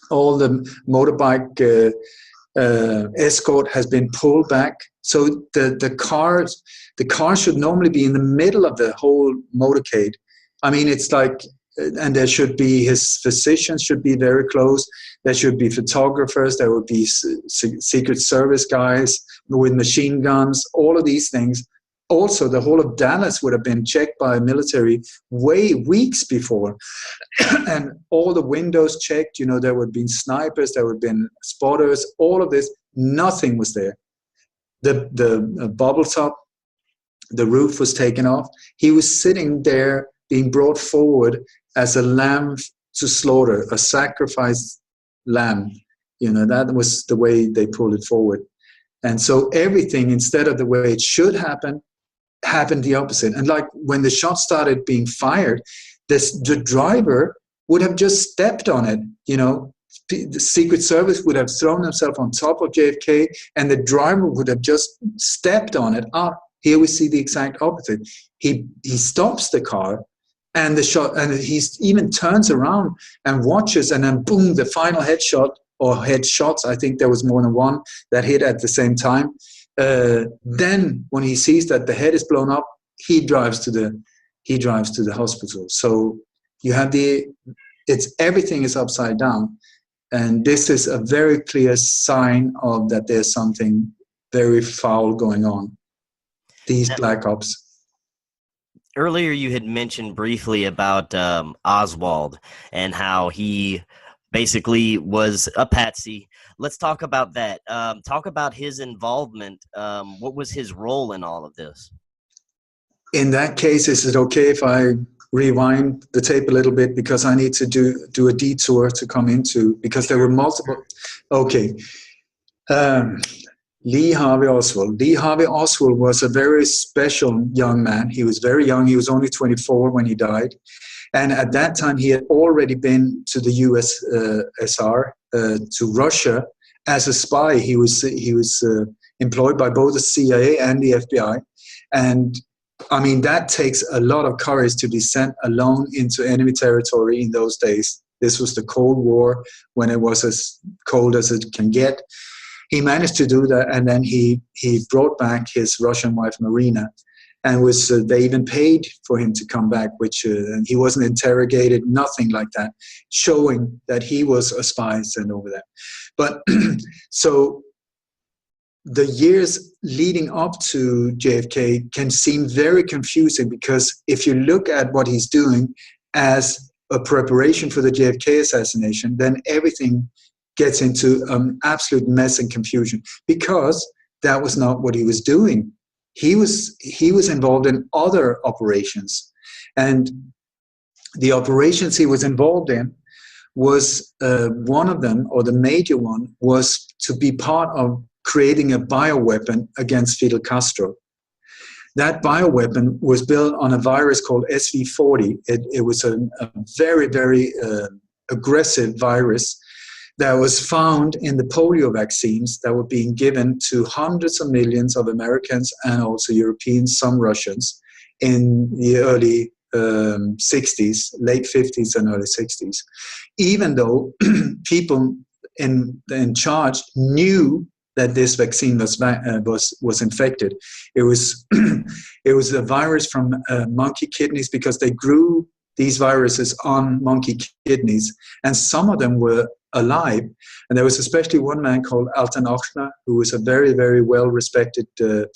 All the motorbike escort has been pulled back. So the car should normally be in the middle of the whole motorcade. I mean, it's like, and there should be, his physicians should be very close. There should be photographers. There would be Secret Service guys with machine guns, all of these things. Also, the whole of Dallas would have been checked by military weeks before. And all the windows checked, there would have been snipers, there would have been spotters, all of this. Nothing was there. The bubble top, the roof was taken off. He was sitting there being brought forward as a lamb to slaughter, a sacrificed lamb. That was the way they pulled it forward. And so everything, instead of the way it should happen, happened the opposite. And like when the shot started being fired, the driver would have just stepped on it. The Secret Service would have thrown themselves on top of JFK, and the driver would have just stepped on it. Here we see the exact opposite. He stops the car, and he even turns around and watches, and then boom, the final headshot, or headshots, I think there was more than one that hit at the same time. Then when he sees that the head is blown up, he drives to the hospital. So You have everything is upside down. And this is a very clear sign of that there's something very foul going on. These black ops. Earlier, you had mentioned briefly about Oswald and how he basically was a patsy. Let's talk about that. Talk about his involvement. What was his role in all of this? In that case, is it okay if I rewind the tape a little bit, because I need to do a detour to come into, because there were multiple. Okay. Lee Harvey Oswald. Lee Harvey Oswald was a very special young man. He was very young. He was only 24 when he died. And at that time, he had already been to the USSR, to Russia, as a spy. He was employed by both the CIA and the FBI. And I mean, that takes a lot of courage to be sent alone into enemy territory in those days. This was the Cold War, when it was as cold as it can get. He managed to do that, and then he brought back his Russian wife, Marina, and they even paid for him to come back, which he wasn't interrogated, nothing like that, showing that he was a spy sent over there. But so the years leading up to JFK can seem very confusing, because if you look at what he's doing as a preparation for the JFK assassination, then everything gets into absolute mess and confusion, because that was not what he was doing. He was involved in other operations, and the operations he was involved in was one of them, or the major one, was to be part of creating a bioweapon against Fidel Castro. That bioweapon was built on a virus called SV40. It was a very, very aggressive virus that was found in the polio vaccines that were being given to hundreds of millions of Americans and also Europeans, some Russians, in the early 60s, late 50s and early 60s. Even though people in charge knew that this vaccine was infected. It was a virus from monkey kidneys, because they grew these viruses on monkey kidneys, and some of them were alive. And there was especially one man called Alton Ochsner, who was a very, very well-respected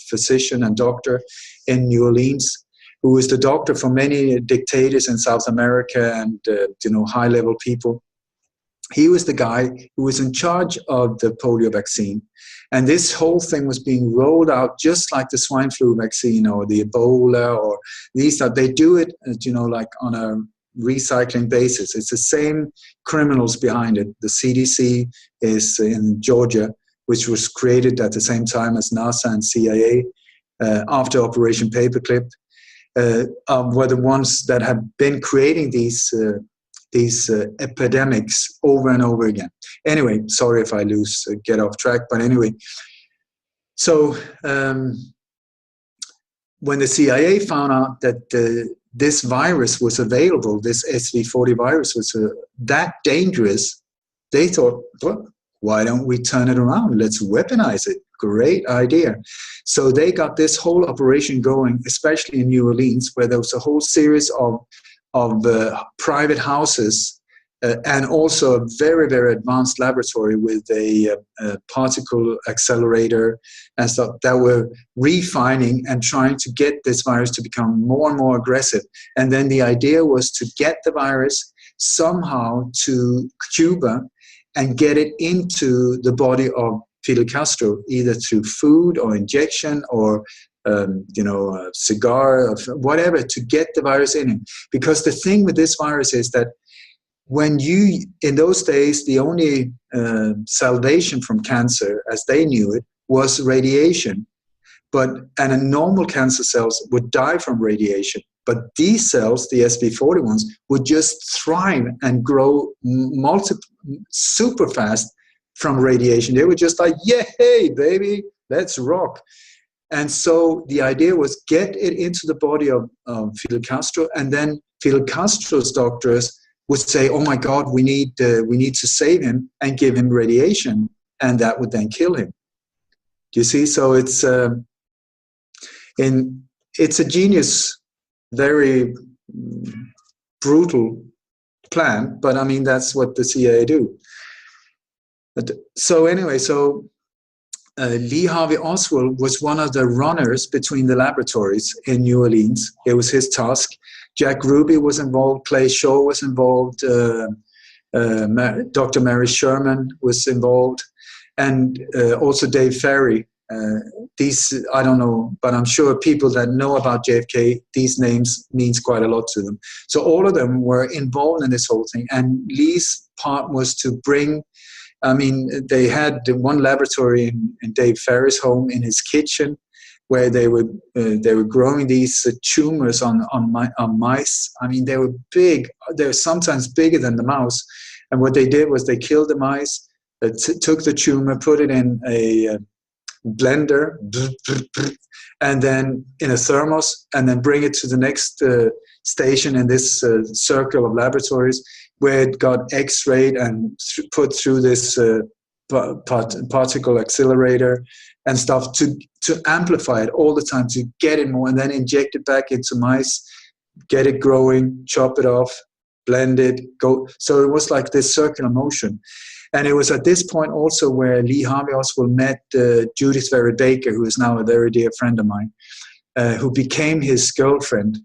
physician and doctor in New Orleans, who was the doctor for many dictators in South America and high-level people. He was the guy who was in charge of the polio vaccine. And this whole thing was being rolled out just like the swine flu vaccine or the Ebola or these. They do it, like on a recycling basis. It's the same criminals behind it. The CDC is in Georgia, which was created at the same time as NASA and CIA after Operation Paperclip, were the ones that have been creating these epidemics over and over again. Anyway, sorry if I get off track, but anyway. So when the CIA found out that this virus was available, this SV40 virus was that dangerous, they thought, well, why don't we turn it around? Let's weaponize it. Great idea. So they got this whole operation going, especially in New Orleans, where there was a whole series of private houses and also a very, very advanced laboratory with a particle accelerator and stuff that were refining and trying to get this virus to become more and more aggressive. And then the idea was to get the virus somehow to Cuba and get it into the body of Fidel Castro, either through food or injection or a cigar, or whatever, to get the virus in him. Because the thing with this virus is that in those days, the only salvation from cancer, as they knew it, was radiation. And a normal cancer cells would die from radiation. But these cells, the SV40 ones, would just thrive and grow super fast from radiation. They were just like, yay, baby, let's rock. And so the idea was get it into the body of Fidel Castro, and then Fidel Castro's doctors would say, oh my God, we need to save him and give him radiation, and that would then kill him. Do you see? So it's a genius, very brutal plan, but I mean, that's what the CIA do. So anyway, Lee Harvey Oswald was one of the runners between the laboratories in New Orleans. It was his task. Jack Ruby was involved, Clay Shaw was involved, Dr. Mary Sherman was involved, and also Dave Ferry. These, I don't know, but I'm sure people that know about JFK, these names means quite a lot to them. So all of them were involved in this whole thing. And Lee's part was to bring, I mean, they had one laboratory in Dave Ferry's home in his kitchen, where they were growing these tumors on mice. I mean, they were big. They were sometimes bigger than the mouse. And what they did was they killed the mice, took the tumor, put it in a blender, and then in a thermos, and then bring it to the next station in this circle of laboratories, where it got X-rayed and put through this particle accelerator and stuff to amplify it all the time, to get it more, and then inject it back into mice, get it growing, chop it off, blend it, go. So it was like this circular motion. And it was at this point also where Lee Harvey Oswald met Judith Very Baker, who is now a very dear friend of mine, who became his girlfriend.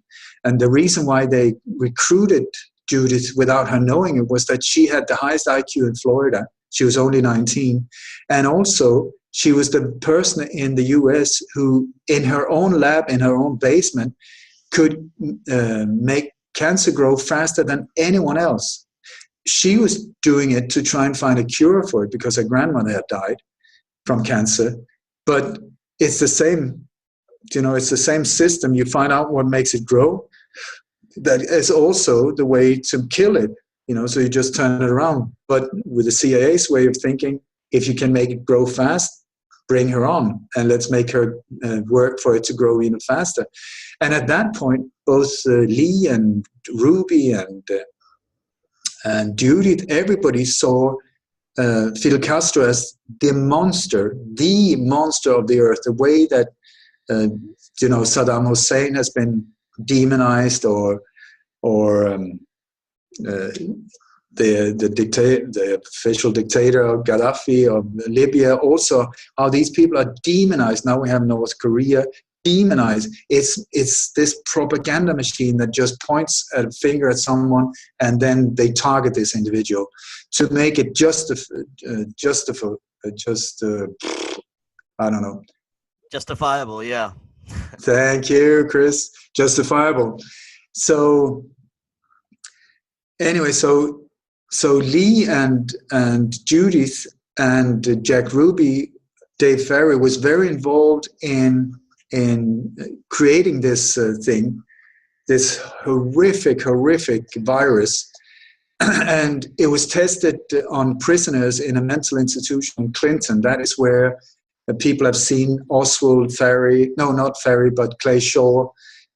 And the reason why they recruited Judith without her knowing it was that she had the highest IQ in Florida. She was only 19. And also, she was the person in the US who, in her own lab, in her own basement, could make cancer grow faster than anyone else. She was doing it to try and find a cure for it because her grandmother had died from cancer. But it's the same, it's the same system. You find out what makes it grow. That is also the way to kill it, so you just turn it around. But with the CIA's way of thinking, if you can make it grow fast, bring her on and let's make her work for it to grow even faster. And at that point, both Lee and Ruby and Judith, everybody saw Fidel Castro as the monster of the earth, the way that Saddam Hussein has been demonized, or the official dictator of Gaddafi of Libya, also how these people are demonized. Now we have North Korea demonized. It's this propaganda machine that just points a finger at someone and then they target this individual to make it justifiable. Yeah. Thank you, Chris. Justifiable. So anyway, so Lee and Judith and Jack Ruby, Dave Ferry was very involved in creating this thing, this horrific virus. And it was tested on prisoners in a mental institution in Clinton. That is where people have seen Oswald Ferry, no, not Ferry, but Clay Shaw,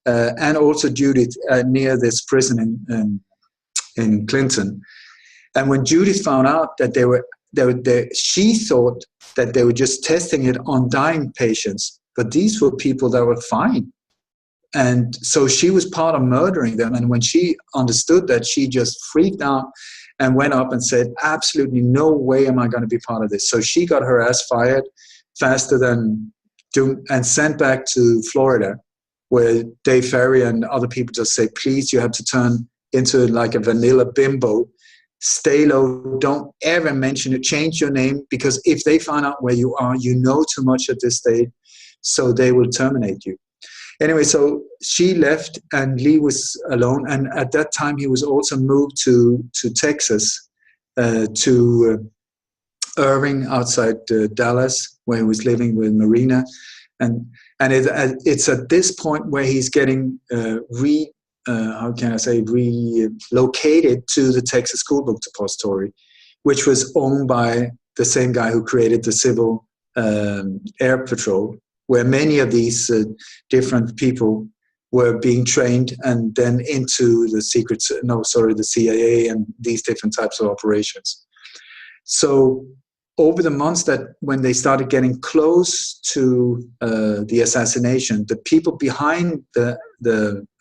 and also Judith near this prison in Clinton. And when Judith found out that she thought that they were just testing it on dying patients, but these were people that were fine. And so she was part of murdering them. And when she understood that, she just freaked out and went up and said, absolutely no way am I going to be part of this. So she got her ass fired faster than and sent back to Florida, where Dave Ferry and other people just say, please, you have to turn into like a vanilla bimbo. Stay low. Don't ever mention it. Change your name, because if they find out where you are, you know too much at this stage, so they will terminate you. Anyway, so she left and Lee was alone. And at that time, he was also moved to Texas, to Irving outside Dallas, where he was living with Marina. And it's at this point where he's getting relocated to the Texas School Book Depository, which was owned by the same guy who created the Civil Air Patrol, where many of these different people were being trained and then into the the CIA and these different types of operations. So over the months that when they started getting close to the assassination, the people behind the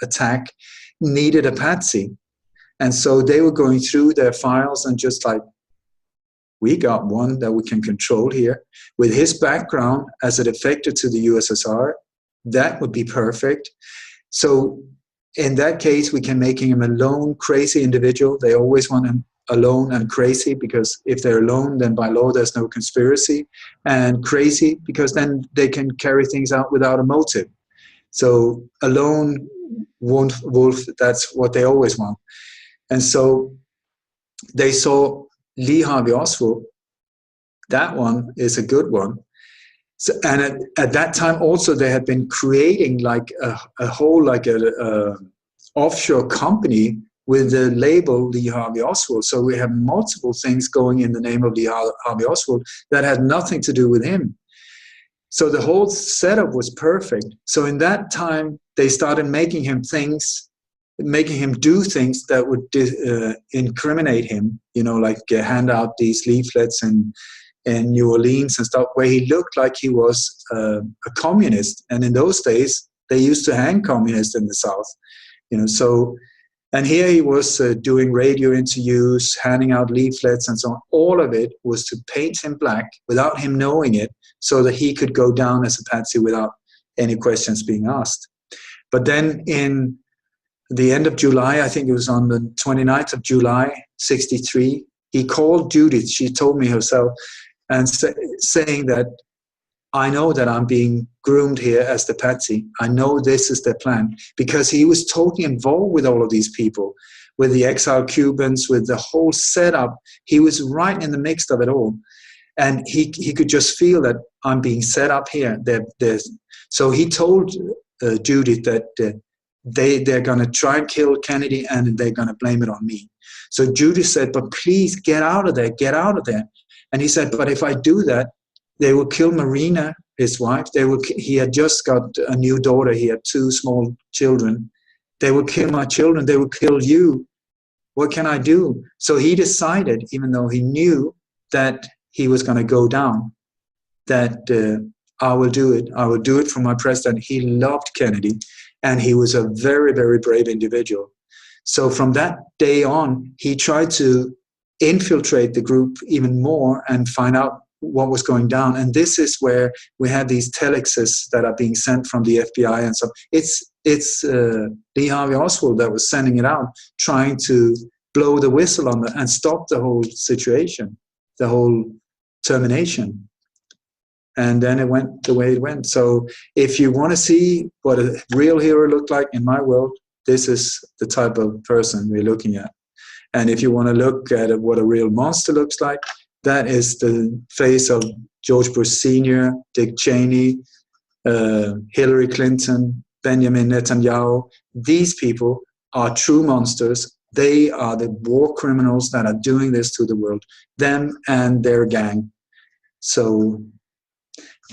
attack needed a patsy. And so they were going through their files and just like, we got one that we can control here. With his background as a defector to the USSR, that would be perfect. So in that case, we can make him a lone, crazy individual. They always want him alone and crazy, because if they're alone, then by law there's no conspiracy. And crazy, because then they can carry things out without a motive. So a lone wolf, that's what they always want. And so they saw Lee Harvey Oswald. That one is a good one. So, and at that time also they had been creating like a whole like a offshore company with the label Lee Harvey Oswald. So we have multiple things going in the name of Lee Harvey Oswald that had nothing to do with him. So the whole setup was perfect. So in that time, they started making him do things that would incriminate him, you know, like hand out these leaflets in New Orleans and stuff, where he looked like he was a communist. And in those days, they used to hang communists in the South, you know, so. And here he was doing radio interviews, handing out leaflets and so on. All of it was to paint him black without him knowing it, so that he could go down as a patsy without any questions being asked. But then in the end of July, I think it was on the 29th of July, 63, he called Judith, she told me herself, and saying that, I know that I'm being groomed here as the patsy. I know this is the plan, because he was totally involved with all of these people, with the exiled Cubans, with the whole setup. He was right in the mix of it all. And he could just feel that I'm being set up here. So he told Judith that they're going to try and kill Kennedy and they're going to blame it on me. So Judith said, but please get out of there, get out of there. And he said, but if I do that, they will kill Marina, his wife. He had just got a new daughter. He had 2 small children. They will kill my children. They will kill you. What can I do? So he decided, even though he knew that he was going to go down, that I will do it. I will do it for my president. He loved Kennedy, and he was a very, very brave individual. So from that day on, he tried to infiltrate the group even more and find out what was going down. And this is where we have these telexes that are being sent from the FBI and so it's Lee Harvey Oswald that was sending it out, trying to blow the whistle on and stop the whole situation, the whole termination. And then it went the way it went. So if you want to see what a real hero looked like in my world, this is the type of person we're looking at. And if you want to look at what a real monster looks like, that is the face of George Bush Sr., Dick Cheney, Hillary Clinton, Benjamin Netanyahu. These people are true monsters. They are the war criminals that are doing this to the world, them and their gang. So,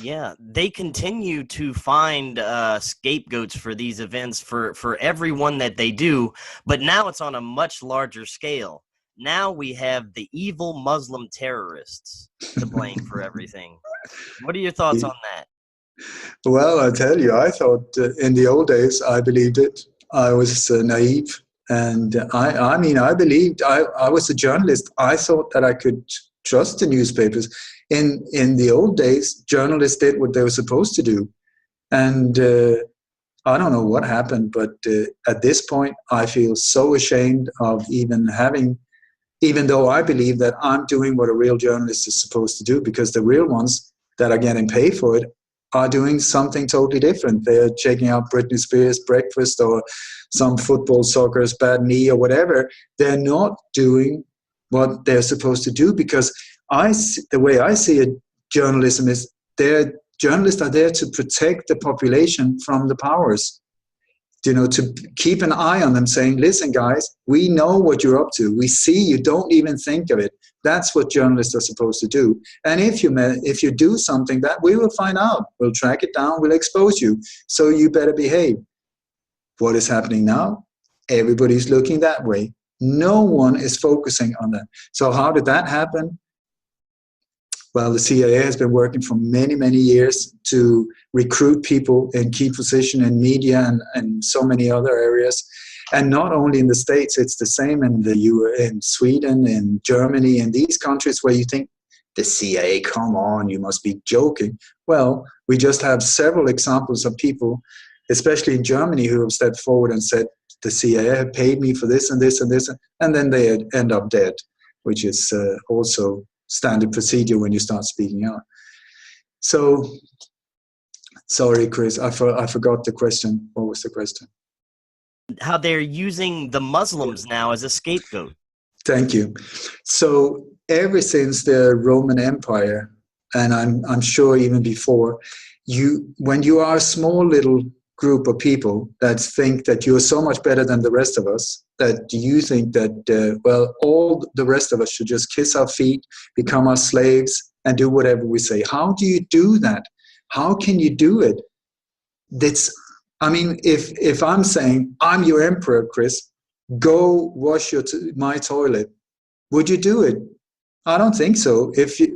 yeah, they continue to find scapegoats for these events for everyone that they do, but now it's on a much larger scale. Now we have the evil Muslim terrorists to blame for everything. What are your thoughts on that? Well, I tell you, I thought in the old days, I believed it. I was naive. And I believed, I was a journalist. I thought that I could trust the newspapers. In the old days, journalists did what they were supposed to do. And I don't know what happened, but at this point, I feel so ashamed of even though I believe that I'm doing what a real journalist is supposed to do, because the real ones that are getting paid for it are doing something totally different. They're checking out Britney Spears' breakfast or some football, soccer's bad knee or whatever. They're not doing what they're supposed to do, because the way I see it, journalism is journalists are there to protect the population from the powers. You know, to keep an eye on them, saying, listen, guys, we know what you're up to. We see you, don't even think of it. That's what journalists are supposed to do. And if you do something, that we will find out. We'll track it down. We'll expose you. So you better behave. What is happening now? Everybody's looking that way. No one is focusing on that. So how did that happen? Well, the CIA has been working for many, many years to recruit people in key position in media and so many other areas. And not only in the States, it's the same in in Sweden, in Germany, in these countries where you think, the CIA, come on, you must be joking. Well, we just have several examples of people, especially in Germany, who have stepped forward and said, the CIA have paid me for this and this and this, and then they end up dead, which is also standard procedure when you start speaking out. So, sorry, Chris, I forgot the question. What was the question? How they're using the Muslims now as a scapegoat. Thank you. So ever since the Roman Empire, and I'm sure even before, when you are a small little group of people that think that you're so much better than the rest of us, that you think that, well, all the rest of us should just kiss our feet, become our slaves, and do whatever we say. How do you do that? How can you do it? If I'm saying, I'm your emperor, Chris, go wash my toilet, would you do it? I don't think so.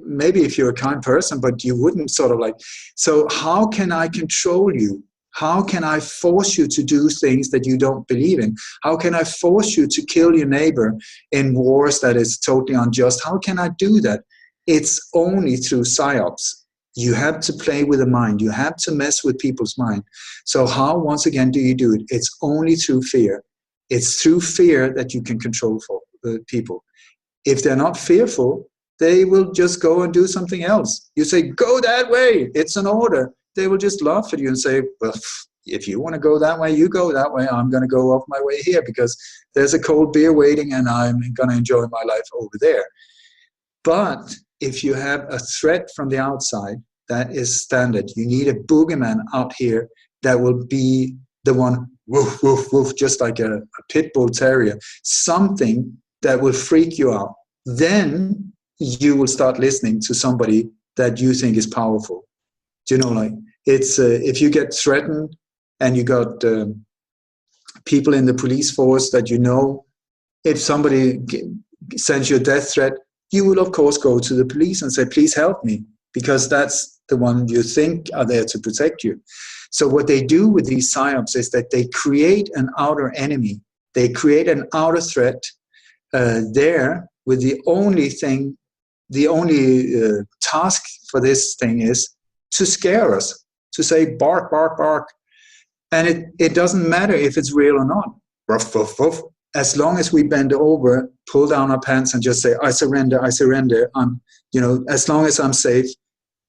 Maybe if you're a kind person, but you wouldn't sort of like. So how can I control you? How can I force you to do things that you don't believe in? How can I force you to kill your neighbor in wars that is totally unjust? How can I do that? It's only through psyops. You have to play with the mind. You have to mess with people's mind. So how, once again, do you do it? It's only through fear. It's through fear that you can control people. If they're not fearful, they will just go and do something else. You say, go that way. It's an order. They will just laugh at you and say, well, if you want to go that way, you go that way. I'm going to go off my way here because there's a cold beer waiting and I'm going to enjoy my life over there. But if you have a threat from the outside, that is standard. You need a boogeyman out here that will be the one, woof, woof, woof, just like a pit bull terrier, something that will freak you out. Then you will start listening to somebody that you think is powerful. Do you know, like, it's if you get threatened and you got people in the police force that you know, if somebody sends you a death threat, you will, of course, go to the police and say, please help me, because that's the one you think are there to protect you. So what they do with these psyops is that they create an outer enemy. They create an outer threat there with the only task for this thing is to scare us, to say, bark, bark, bark. And it doesn't matter if it's real or not. Ruff, ruff, ruff. As long as we bend over, pull down our pants and just say, I surrender, as long as I'm safe,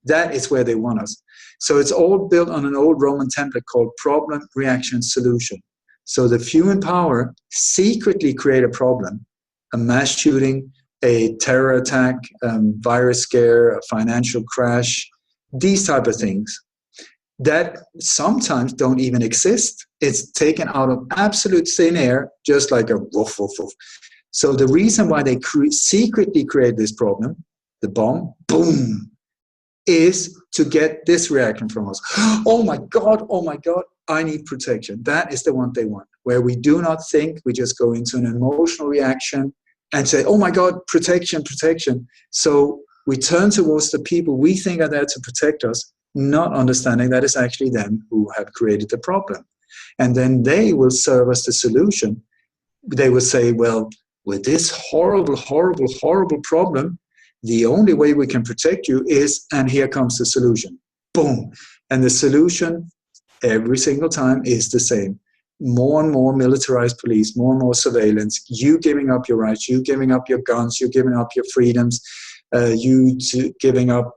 that is where they want us. So it's all built on an old Roman template called problem, reaction, solution. So the few in power secretly create a problem, a mass shooting, a terror attack, virus scare, a financial crash, these type of things that sometimes don't even exist. It's taken out of absolute thin air, just like a woof, woof, woof. So the reason why they secretly create this problem, the bomb, boom, is to get this reaction from us. Oh my God, I need protection. That is the one they want, where we do not think, we just go into an emotional reaction and say, oh my God, protection, protection. So we turn towards the people we think are there to protect us, not understanding that it's actually them who have created the problem. And then they will serve us the solution. They will say, well, with this horrible, horrible, horrible problem, the only way we can protect you is, and here comes the solution. Boom. And the solution every single time is the same. More and more militarized police, more and more surveillance, you giving up your rights, you giving up your guns, you giving up your freedoms, giving up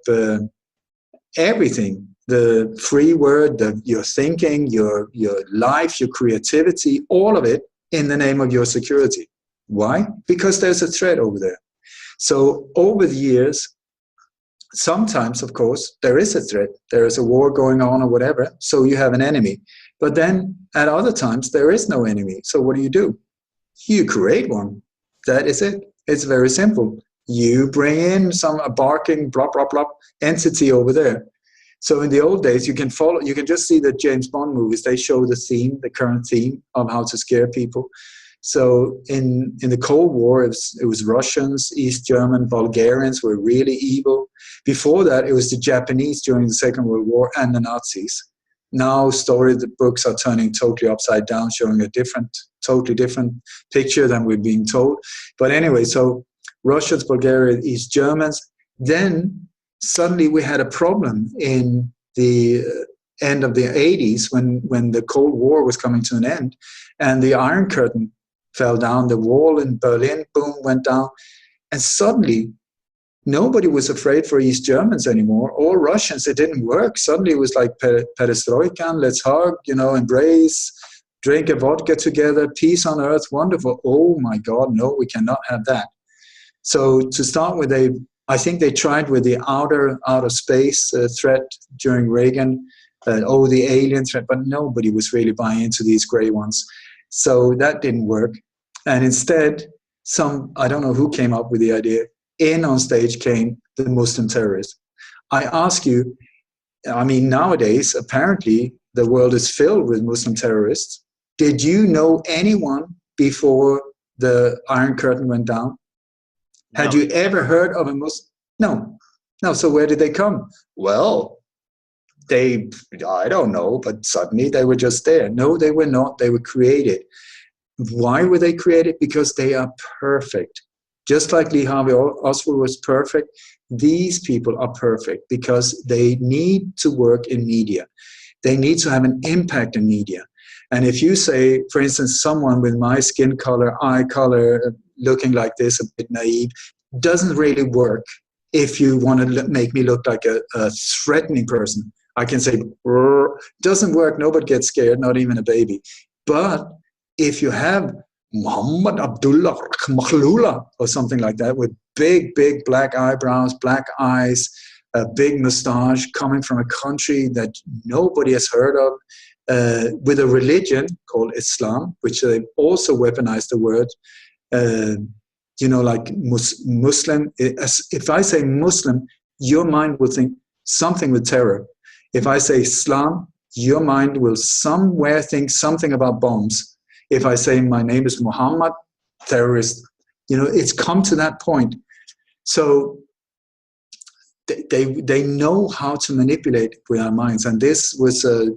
everything, the free word, your thinking, your life, your creativity, all of it in the name of your security. Why? Because there's a threat over there. So over the years, sometimes, of course, there is a threat. There is a war going on or whatever, so you have an enemy. But then at other times, there is no enemy. So what do? You create one. That is it. It's very simple. You bring in a barking, blah, blah, blah entity over there. So in the old days, you can just see the James Bond movies. They show the current theme of how to scare people. So in the Cold War, it was Russians, East German, Bulgarians were really evil. Before that, it was the Japanese during the Second World War and the Nazis. now the books are turning totally upside down, showing a totally different picture than we're being told. But anyway, so Russians, Bulgarians, East Germans. Then suddenly we had a problem in the end of the 80s when the Cold War was coming to an end, and the Iron Curtain fell down, the wall in Berlin, boom, went down, and suddenly nobody was afraid for East Germans anymore, or Russians. It didn't work. Suddenly it was like perestroika, let's hug, embrace, drink a vodka together, peace on earth, wonderful. Oh my God, no, we cannot have that. So to start with, I think they tried with the outer space threat during Reagan, the alien threat, but nobody was really buying into these gray ones. So that didn't work. And instead, I don't know who came up with the idea, in on stage came the Muslim terrorists. I ask you, nowadays, apparently, the world is filled with Muslim terrorists. Did you know anyone before the Iron Curtain went down? No. Had you ever heard of a Muslim? No. So where did they come? Well, I don't know, but suddenly they were just there. No, they were not. They were created. Why were they created? Because they are perfect. Just like Lee Harvey Oswald was perfect, these people are perfect because they need to work in media. They need to have an impact in media. And if you say, for instance, someone with my skin color, eye color, looking like this, a bit naive, doesn't really work if you want to make me look like a threatening person. I can say, doesn't work, nobody gets scared, not even a baby. But if you have Muhammad Abdullah Makhlula or something like that with big black eyebrows, black eyes, a big mustache, coming from a country that nobody has heard of, with a religion called Islam, which they also weaponized the word, like Muslim. If I say Muslim, your mind will think something with terror. If I say Islam, your mind will somewhere think something about bombs. If I say my name is Muhammad, terrorist, it's come to that point. So they know how to manipulate with our minds, and this was a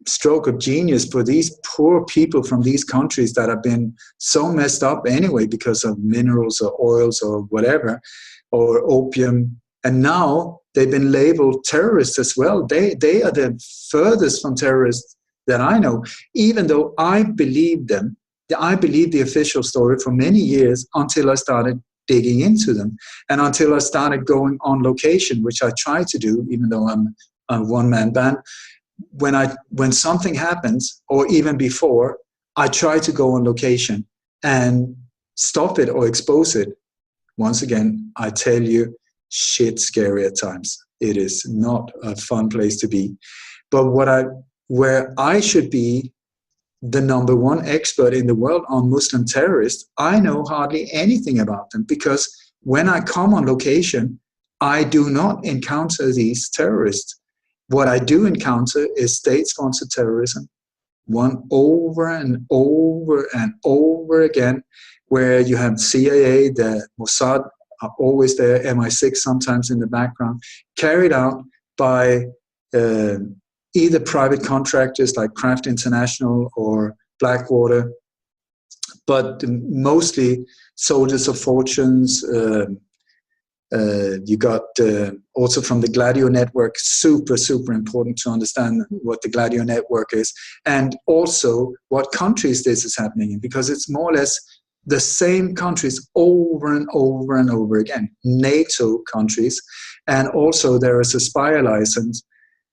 stroke of genius for these poor people from these countries that have been so messed up anyway because of minerals or oils or whatever, or opium, and now they've been labeled terrorists as well. They are the furthest from terrorists that I know, even though I believed them. I believed the official story for many years until I started digging into them and until I started going on location, which I try to do, even though I'm a one-man band. When something happens, or even before, I try to go on location and stop it or expose it. Once again, I tell you, shit's scary at times. It is not a fun place to be. But where I should be the number one expert in the world on Muslim terrorists, I know hardly anything about them, because when I come on location, I do not encounter these terrorists. What I do encounter is state-sponsored terrorism, one over and over and over again, where you have CIA, the Mossad are always there, MI6 sometimes in the background, carried out by either private contractors like Kraft International or Blackwater, but mostly soldiers of fortunes. You got also from the Gladio network, super important to understand what the Gladio network is, and also what countries this is happening in, because it's more or less the same countries over and over and over again, NATO countries, and also there is a spy license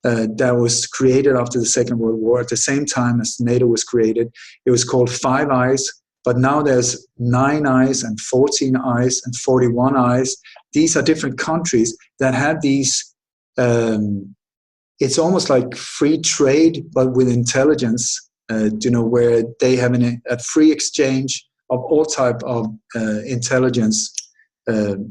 that was created after the Second World War at the same time as NATO was created. It was called Five Eyes, but now there's 9 Eyes and 14 Eyes and 41 Eyes. These are different countries that have these, it's almost like free trade, but with intelligence, where they have a free exchange of all type of intelligence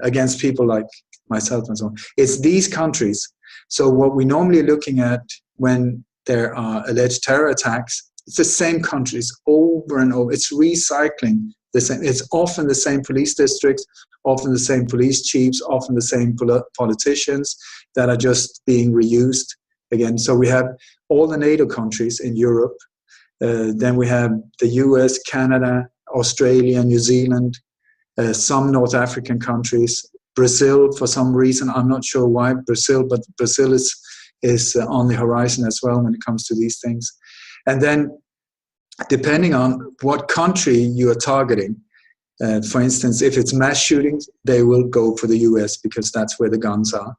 against people like myself and so on. It's these countries. So what we're normally looking at when there are alleged terror attacks, it's the same countries over and over. It's recycling the same. It's often the same police districts, often the same police chiefs, often the same politicians that are just being reused. again. So we have all the NATO countries in Europe. Then we have the US, Canada, Australia, New Zealand, some North African countries, Brazil for some reason. I'm not sure why Brazil, but Brazil is on the horizon as well when it comes to these things. And then depending on what country you are targeting, for instance, if it's mass shootings, they will go for the US because that's where the guns are.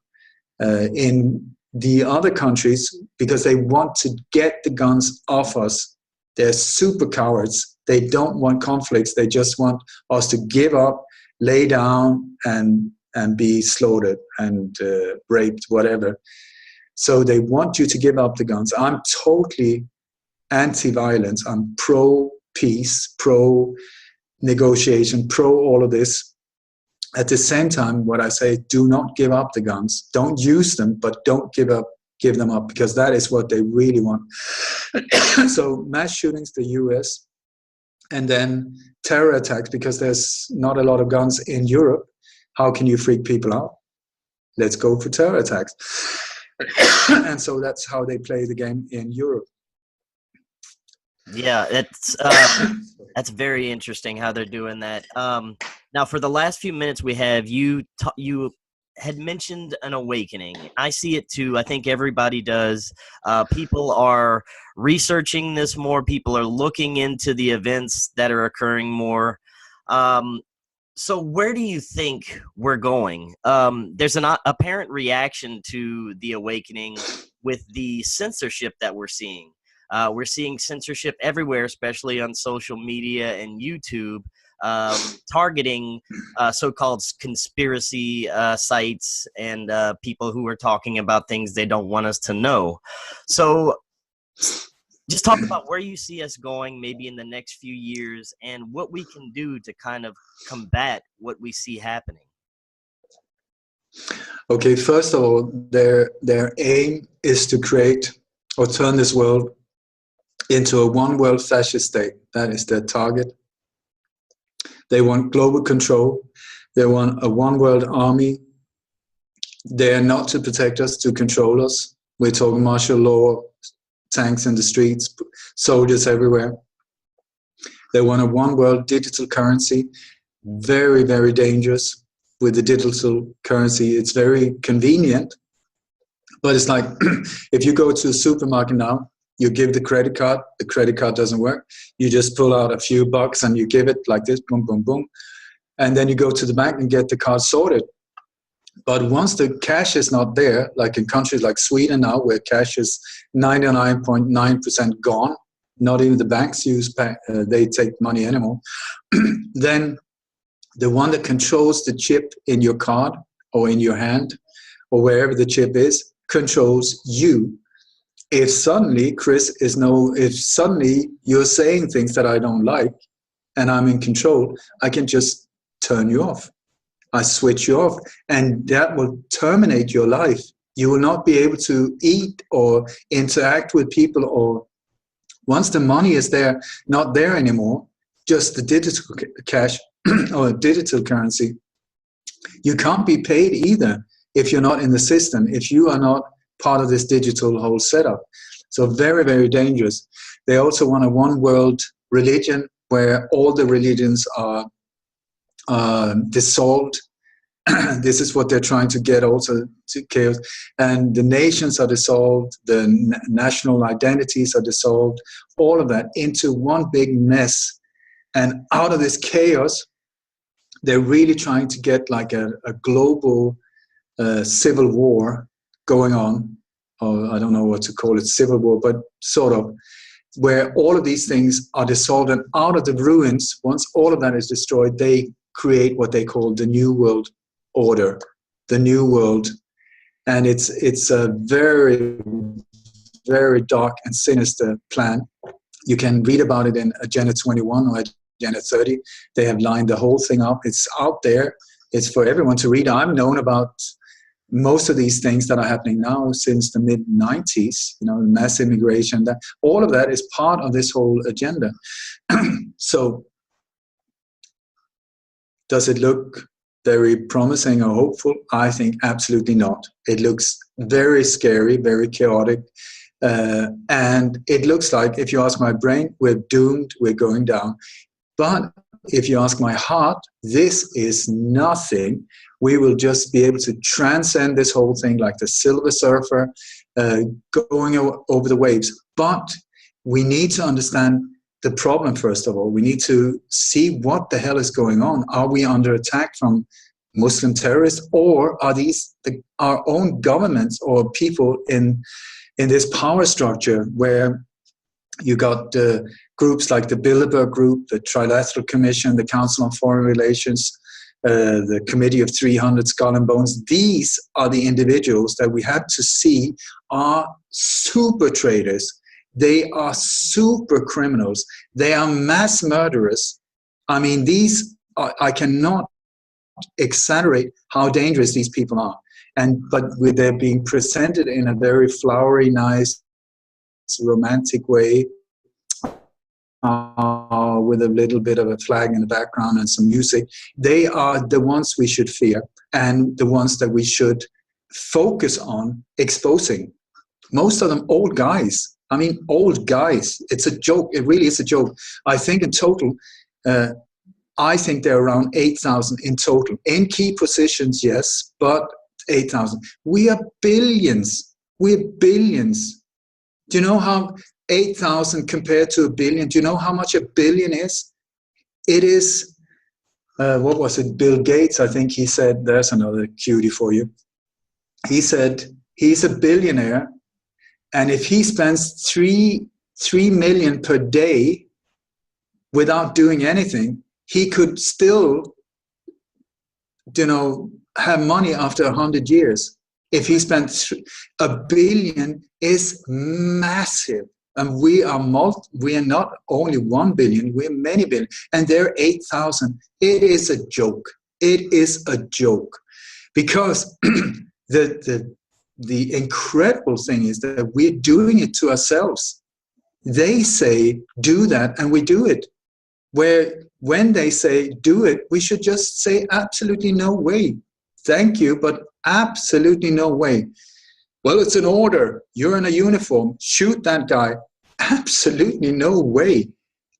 In the other countries, because they want to get the guns off us, they're super cowards. They don't want conflicts. They just want us to give up, lay down, and be slaughtered and raped, whatever. So they want you to give up the guns. I'm totally anti-violence. I'm pro-peace, pro-negotiation, pro all of this. At the same time, what I say, do not give up the guns. Don't use them, but don't give them up, because that is what they really want. So mass shootings, the US, and then terror attacks, because there's not a lot of guns in Europe. How can you freak people out? Let's go for terror attacks. And so that's how they play the game in Europe. Yeah, that's very interesting how they're doing that. Now, for the last few minutes we have, you had mentioned an awakening. I see it too. I think everybody does. People are researching this more. People are looking into the events that are occurring more. So where do you think we're going? There's an apparent reaction to the awakening with the censorship that we're seeing. We're seeing censorship everywhere, especially on social media and YouTube, targeting so-called conspiracy sites and people who are talking about things they don't want us to know. So just talk about where you see us going maybe in the next few years and what we can do to kind of combat what we see happening. Okay, first of all, their aim is to create or turn this world into a one-world fascist state. That is their target. They want global control. They want a one-world army. They are not to protect us, to control us. We're talking martial law, tanks in the streets, soldiers everywhere. They want a one-world digital currency. Very, very dangerous with the digital currency. It's very convenient, but it's like if you go to a supermarket now, you give the credit card doesn't work. You just pull out a few bucks and you give it like this, boom, boom, boom. And then you go to the bank and get the card sorted. But once the cash is not there, like in countries like Sweden now, where cash is 99.9% gone, not even the banks they take money anymore, then the one that controls the chip in your card or in your hand or wherever the chip is controls you. If suddenly, if suddenly you're saying things that I don't like and I'm in control, I can just turn you off. I switch you off, and that will terminate your life. You will not be able to eat or interact with people, or once the money is there, not there anymore, just the digital cash or digital currency, you can't be paid either if you're not in the system, if you are not part of this digital whole setup. So very, very dangerous. They also want a one world religion where all the religions are dissolved. This is what they're trying to get also to chaos. And the nations are dissolved, the national identities are dissolved, all of that into one big mess. And out of this chaos, they're really trying to get like a global civil war going on, or I don't know what to call it, civil war, but sort of, where all of these things are dissolved, and out of the ruins, once all of that is destroyed, they create what they call the New World Order, the New World. And it's a very, very dark and sinister plan. You can read about it in Agenda 21 or Agenda 30. They have lined the whole thing up. It's out there. It's for everyone to read. I've known about most of these things that are happening now since the mid-90s, mass immigration, that all of that is part of this whole agenda. So does it look very promising or hopeful? I think absolutely not. It looks very scary, very chaotic. And it looks like, if you ask my brain, we're doomed, we're going down. But if you ask my heart, this is nothing. We will just be able to transcend this whole thing like the Silver Surfer, going over the waves. But we need to understand the problem, first of all. We need to see what the hell is going on. Are we under attack from Muslim terrorists, or are these our own governments or people in this power structure where you got groups like the Bilderberg Group, the Trilateral Commission, the Council on Foreign Relations, the Committee of 300, Skull and Bones. These are the individuals that we have to see are super traitors. They are super criminals. They are mass murderers. I mean, I cannot exaggerate how dangerous these people are. But they're being presented in a very flowery, nice, romantic way, with a little bit of a flag in the background and some music. They are the ones we should fear, and the ones that we should focus on exposing. Most of them old guys. I mean, old guys. It's a joke. It really is a joke. I think in total, I think they're around 8,000 in total. In key positions, yes, but 8,000. We are billions. We're billions. Do you know how 8,000 compared to a billion? Do you know how much a billion is? It is, what was it? Bill Gates, I think he said, there's another cutie for you. He said he's a billionaire, and if he spends 3 million per day without doing anything, he could still, have money after 100 years. If he spent $1 billion, is massive. And we are not only 1 billion, we're many billion. And they're 8,000. It is a joke. It is a joke. Because the incredible thing is that we're doing it to ourselves. They say, do that, and we do it. When they say, do it, we should just say, absolutely no way. Thank you, but absolutely no way. Well, it's an order. You're in a uniform. Shoot that guy. Absolutely no way.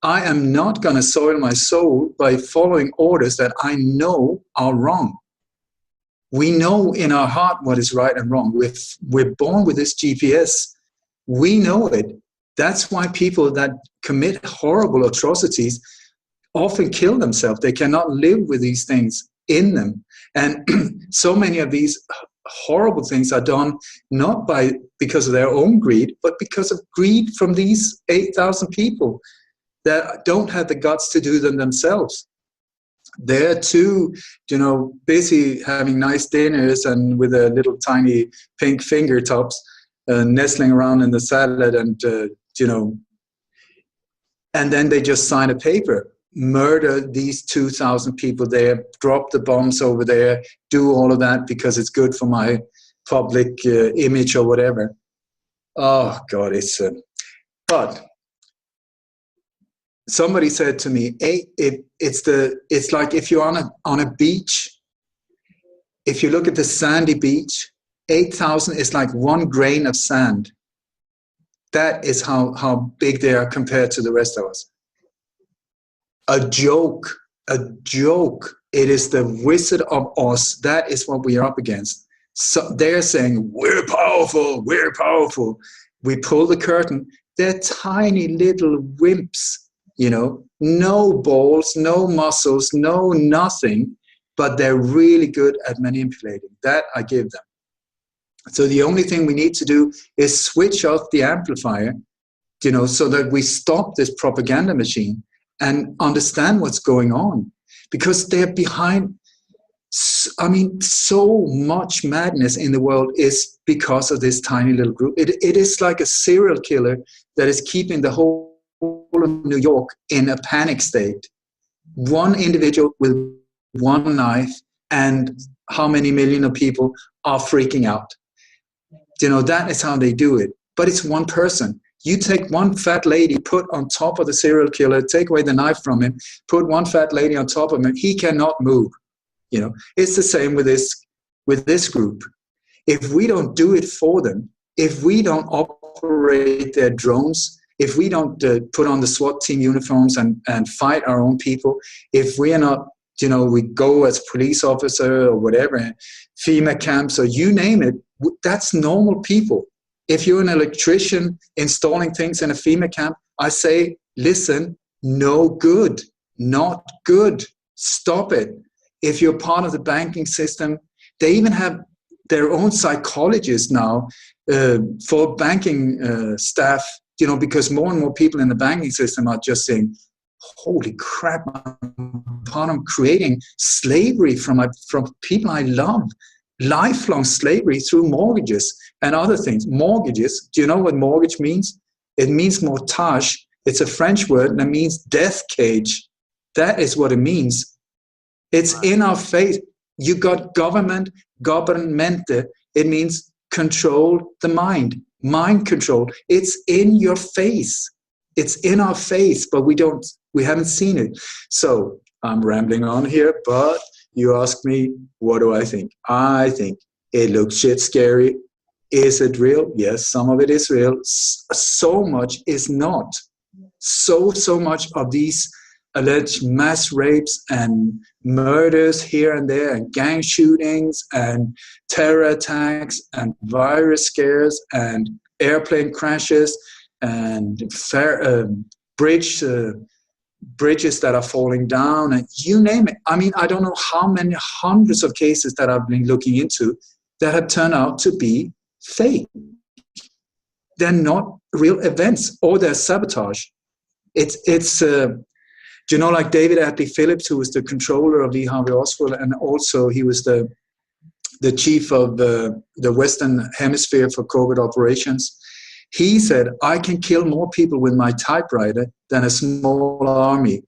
I am not going to soil my soul by following orders that I know are wrong. We know in our heart what is right and wrong. We're born with this GPS. We know it. That's why people that commit horrible atrocities often kill themselves. They cannot live with these things in them. And so many of these horrible things are done not because of their own greed, but because of greed from these 8,000 people that don't have the guts to do them themselves. They're too, busy having nice dinners and with their little tiny pink fingertips nestling around in the salad, and and then they just sign a paper. Murder these 2,000 people there, drop the bombs over there, do all of that because it's good for my public image or whatever. Oh God, but somebody said to me, it's like if you're on a beach, if you look at the sandy beach, 8,000 is like 1 grain of sand. That is how big they are compared to the rest of us. A joke. It is the Wizard of Oz. That is what we are up against. So they're saying, we're powerful. We pull the curtain. They're tiny little wimps, no balls, no muscles, no nothing, but they're really good at manipulating. That I give them. So the only thing we need to do is switch off the amplifier, so that we stop this propaganda machine and understand what's going on, because they're behind. I mean, so much madness in the world is because of this tiny little group. It is like a serial killer that is keeping the whole of New York in a panic state. One individual with one knife, and how many million of people are freaking out. That is how they do it. But it's one person. You take one fat lady, put on top of the serial killer, take away the knife from him, put one fat lady on top of him, he cannot move. It's the same with this group. If we don't do it for them, if we don't operate their drones, if we don't put on the SWAT team uniforms and fight our own people, if we are not, we go as police officer or whatever, FEMA camps or you name it, that's normal people. If you're an electrician installing things in a FEMA camp, I say, listen, no good, not good, stop it. If you're part of the banking system, they even have their own psychologists now for banking staff, because more and more people in the banking system are just saying, holy crap, I'm creating slavery from people I love, lifelong slavery through mortgages and other things. Mortgages, do you know what mortgage means? It means mortgage. It's a French word and it means death cage. That is what it means. It's in our face. You got governmente. It means control the mind control. It's in your face. It's in our face, but we haven't seen it. So I'm rambling on here, but you ask me, what do I think? I think it looks shit scary. Is it real? Yes, some of it is real. So much is not. So much of these alleged mass rapes and murders here and there and gang shootings and terror attacks and virus scares and airplane crashes and bridges that are falling down and you name it. I mean, I don't know how many hundreds of cases that I've been looking into that have turned out to be fake. They're not real events or they're sabotage. It's like David Atlee Phillips, who was the controller of Lee Harvey Oswald, and also he was the chief of the Western Hemisphere for covert operations. He said, I can kill more people with my typewriter than a small army.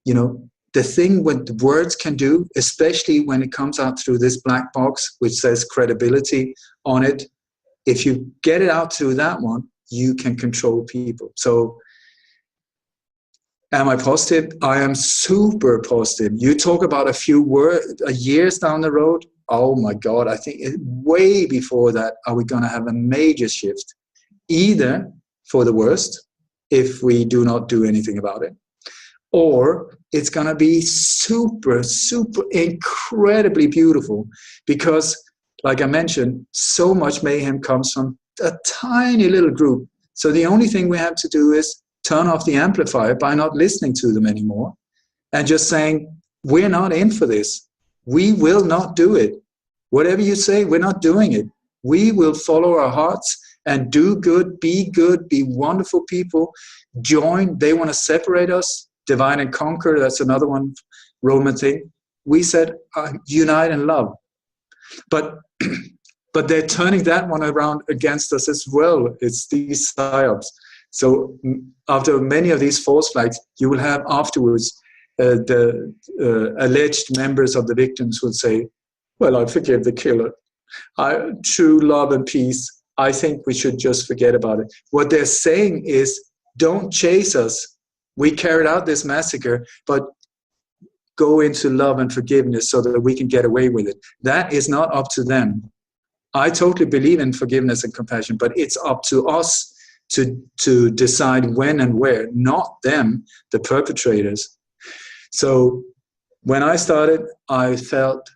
The thing what the words can do, especially when it comes out through this black box, which says credibility on it, if you get it out through that one, you can control people. So am I positive? I am super positive. You talk about a few years down the road. Oh my God, I think way before that, are we going to have a major shift? Either for the worst, if we do not do anything about it, or it's going to be super, super incredibly beautiful because, like I mentioned, so much mayhem comes from a tiny little group. So the only thing we have to do is turn off the amplifier by not listening to them anymore and just saying, we're not in for this. We will not do it. Whatever you say, we're not doing it. We will follow our hearts and do good, be wonderful people. Join. They want to separate us, divide and conquer. That's another one, Roman thing. We said, unite and love. But they're turning that one around against us as well. It's these psyops. So after many of these false flags, you will have afterwards the alleged members of the victims will say, well, I forgive the killer. True love and peace. I think we should just forget about it. What they're saying is, don't chase us. We carried out this massacre, but go into love and forgiveness so that we can get away with it. That is not up to them. I totally believe in forgiveness and compassion, but it's up to us to decide when and where, not them, the perpetrators. So when I started, I felt,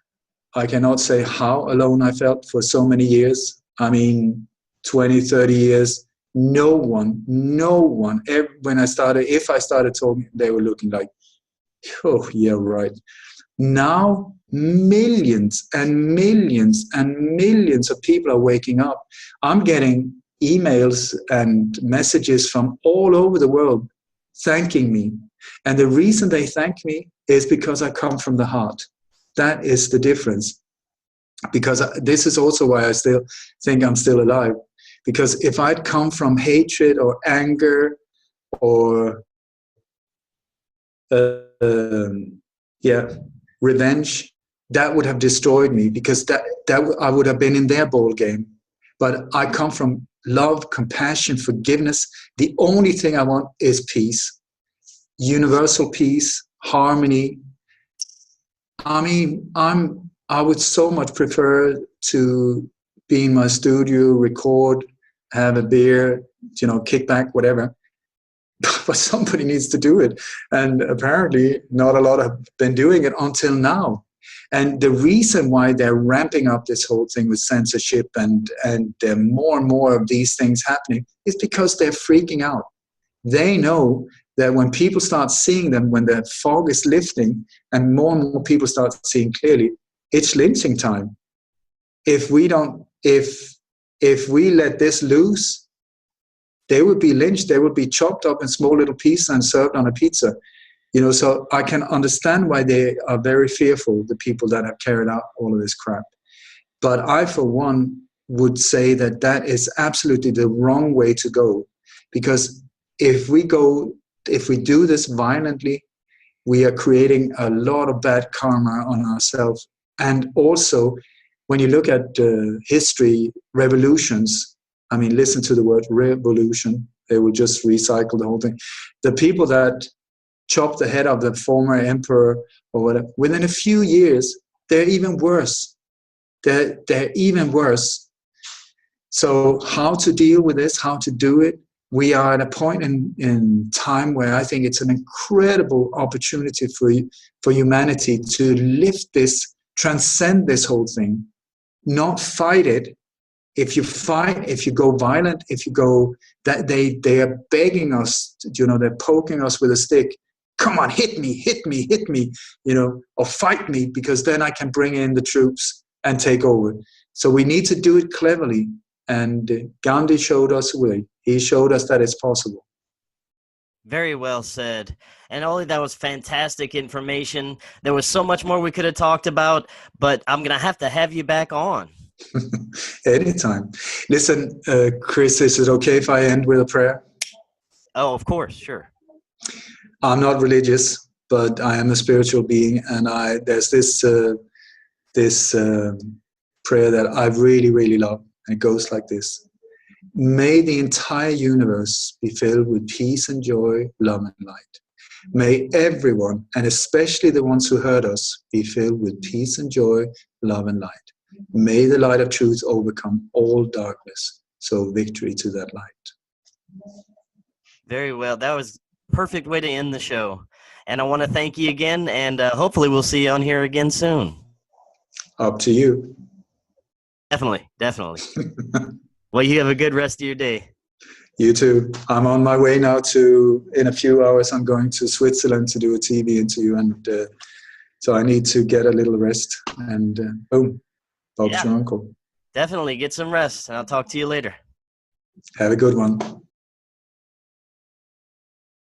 I cannot say how alone I felt for so many years. I mean, 20, 30 years, no one, when I started, if I started talking, they were looking like, oh, yeah, right. Now, millions and millions and millions of people are waking up. I'm getting emails and messages from all over the world thanking me. And the reason they thank me is because I come from the heart. That is the difference. Because this is also why I still think I'm still alive. Because if I'd come from hatred or anger or revenge, that would have destroyed me, because that I would have been in their ball game. But I come from love, compassion, forgiveness. The only thing I want is peace, universal peace, harmony. I mean, I would so much prefer to be in my studio, record, have a beer, kick back, whatever. But somebody needs to do it. And apparently not a lot have been doing it until now. And the reason why they're ramping up this whole thing with censorship and more and more of these things happening is because they're freaking out. They know that when people start seeing them, when the fog is lifting and more people start seeing clearly, it's lynching time. If we let this loose, they would be lynched. They would be chopped up in small little pieces and served on a pizza. So I can understand why they are very fearful, the people that have carried out all of this crap. But I, for one, would say that is absolutely the wrong way to go. Because if we do this violently, we are creating a lot of bad karma on ourselves. And also, when you look at history, revolutions, I mean, listen to the word revolution. They will just recycle the whole thing. The people that chop the head of the former emperor or whatever, within a few years, they're even worse. They're even worse. So how to deal with this, how to do it, we are at a point in time where I think it's an incredible opportunity for humanity to lift this, transcend this whole thing, not fight it. If you fight, if you go violent, if you go, that they are begging us, they're poking us with a stick. Come on, hit me, or fight me, because then I can bring in the troops and take over. So we need to do it cleverly. And Gandhi showed us a way. He showed us that it's possible. Very well said. And Ole, that was fantastic information. There was so much more we could have talked about, but I'm going to have you back on. Anytime. Listen, Chris, is it okay if I end with a prayer? Oh, of course, sure. I'm not religious, but I am a spiritual being, and there's this prayer that I really, really love, and it goes like this: May the entire universe be filled with peace and joy, love and light. May everyone, and especially the ones who hurt us, be filled with peace and joy, love and light. May the light of truth overcome all darkness. So victory to that light. Very well. That was a perfect way to end the show. And I want to thank you again, and hopefully we'll see you on here again soon. Up to you. Definitely. Well, you have a good rest of your day. You too. I'm on my way now in a few hours, I'm going to Switzerland to do a TV interview, and so I need to get a little rest, and boom. Bob's your uncle. Definitely get some rest, and I'll talk to you later. Have a good one.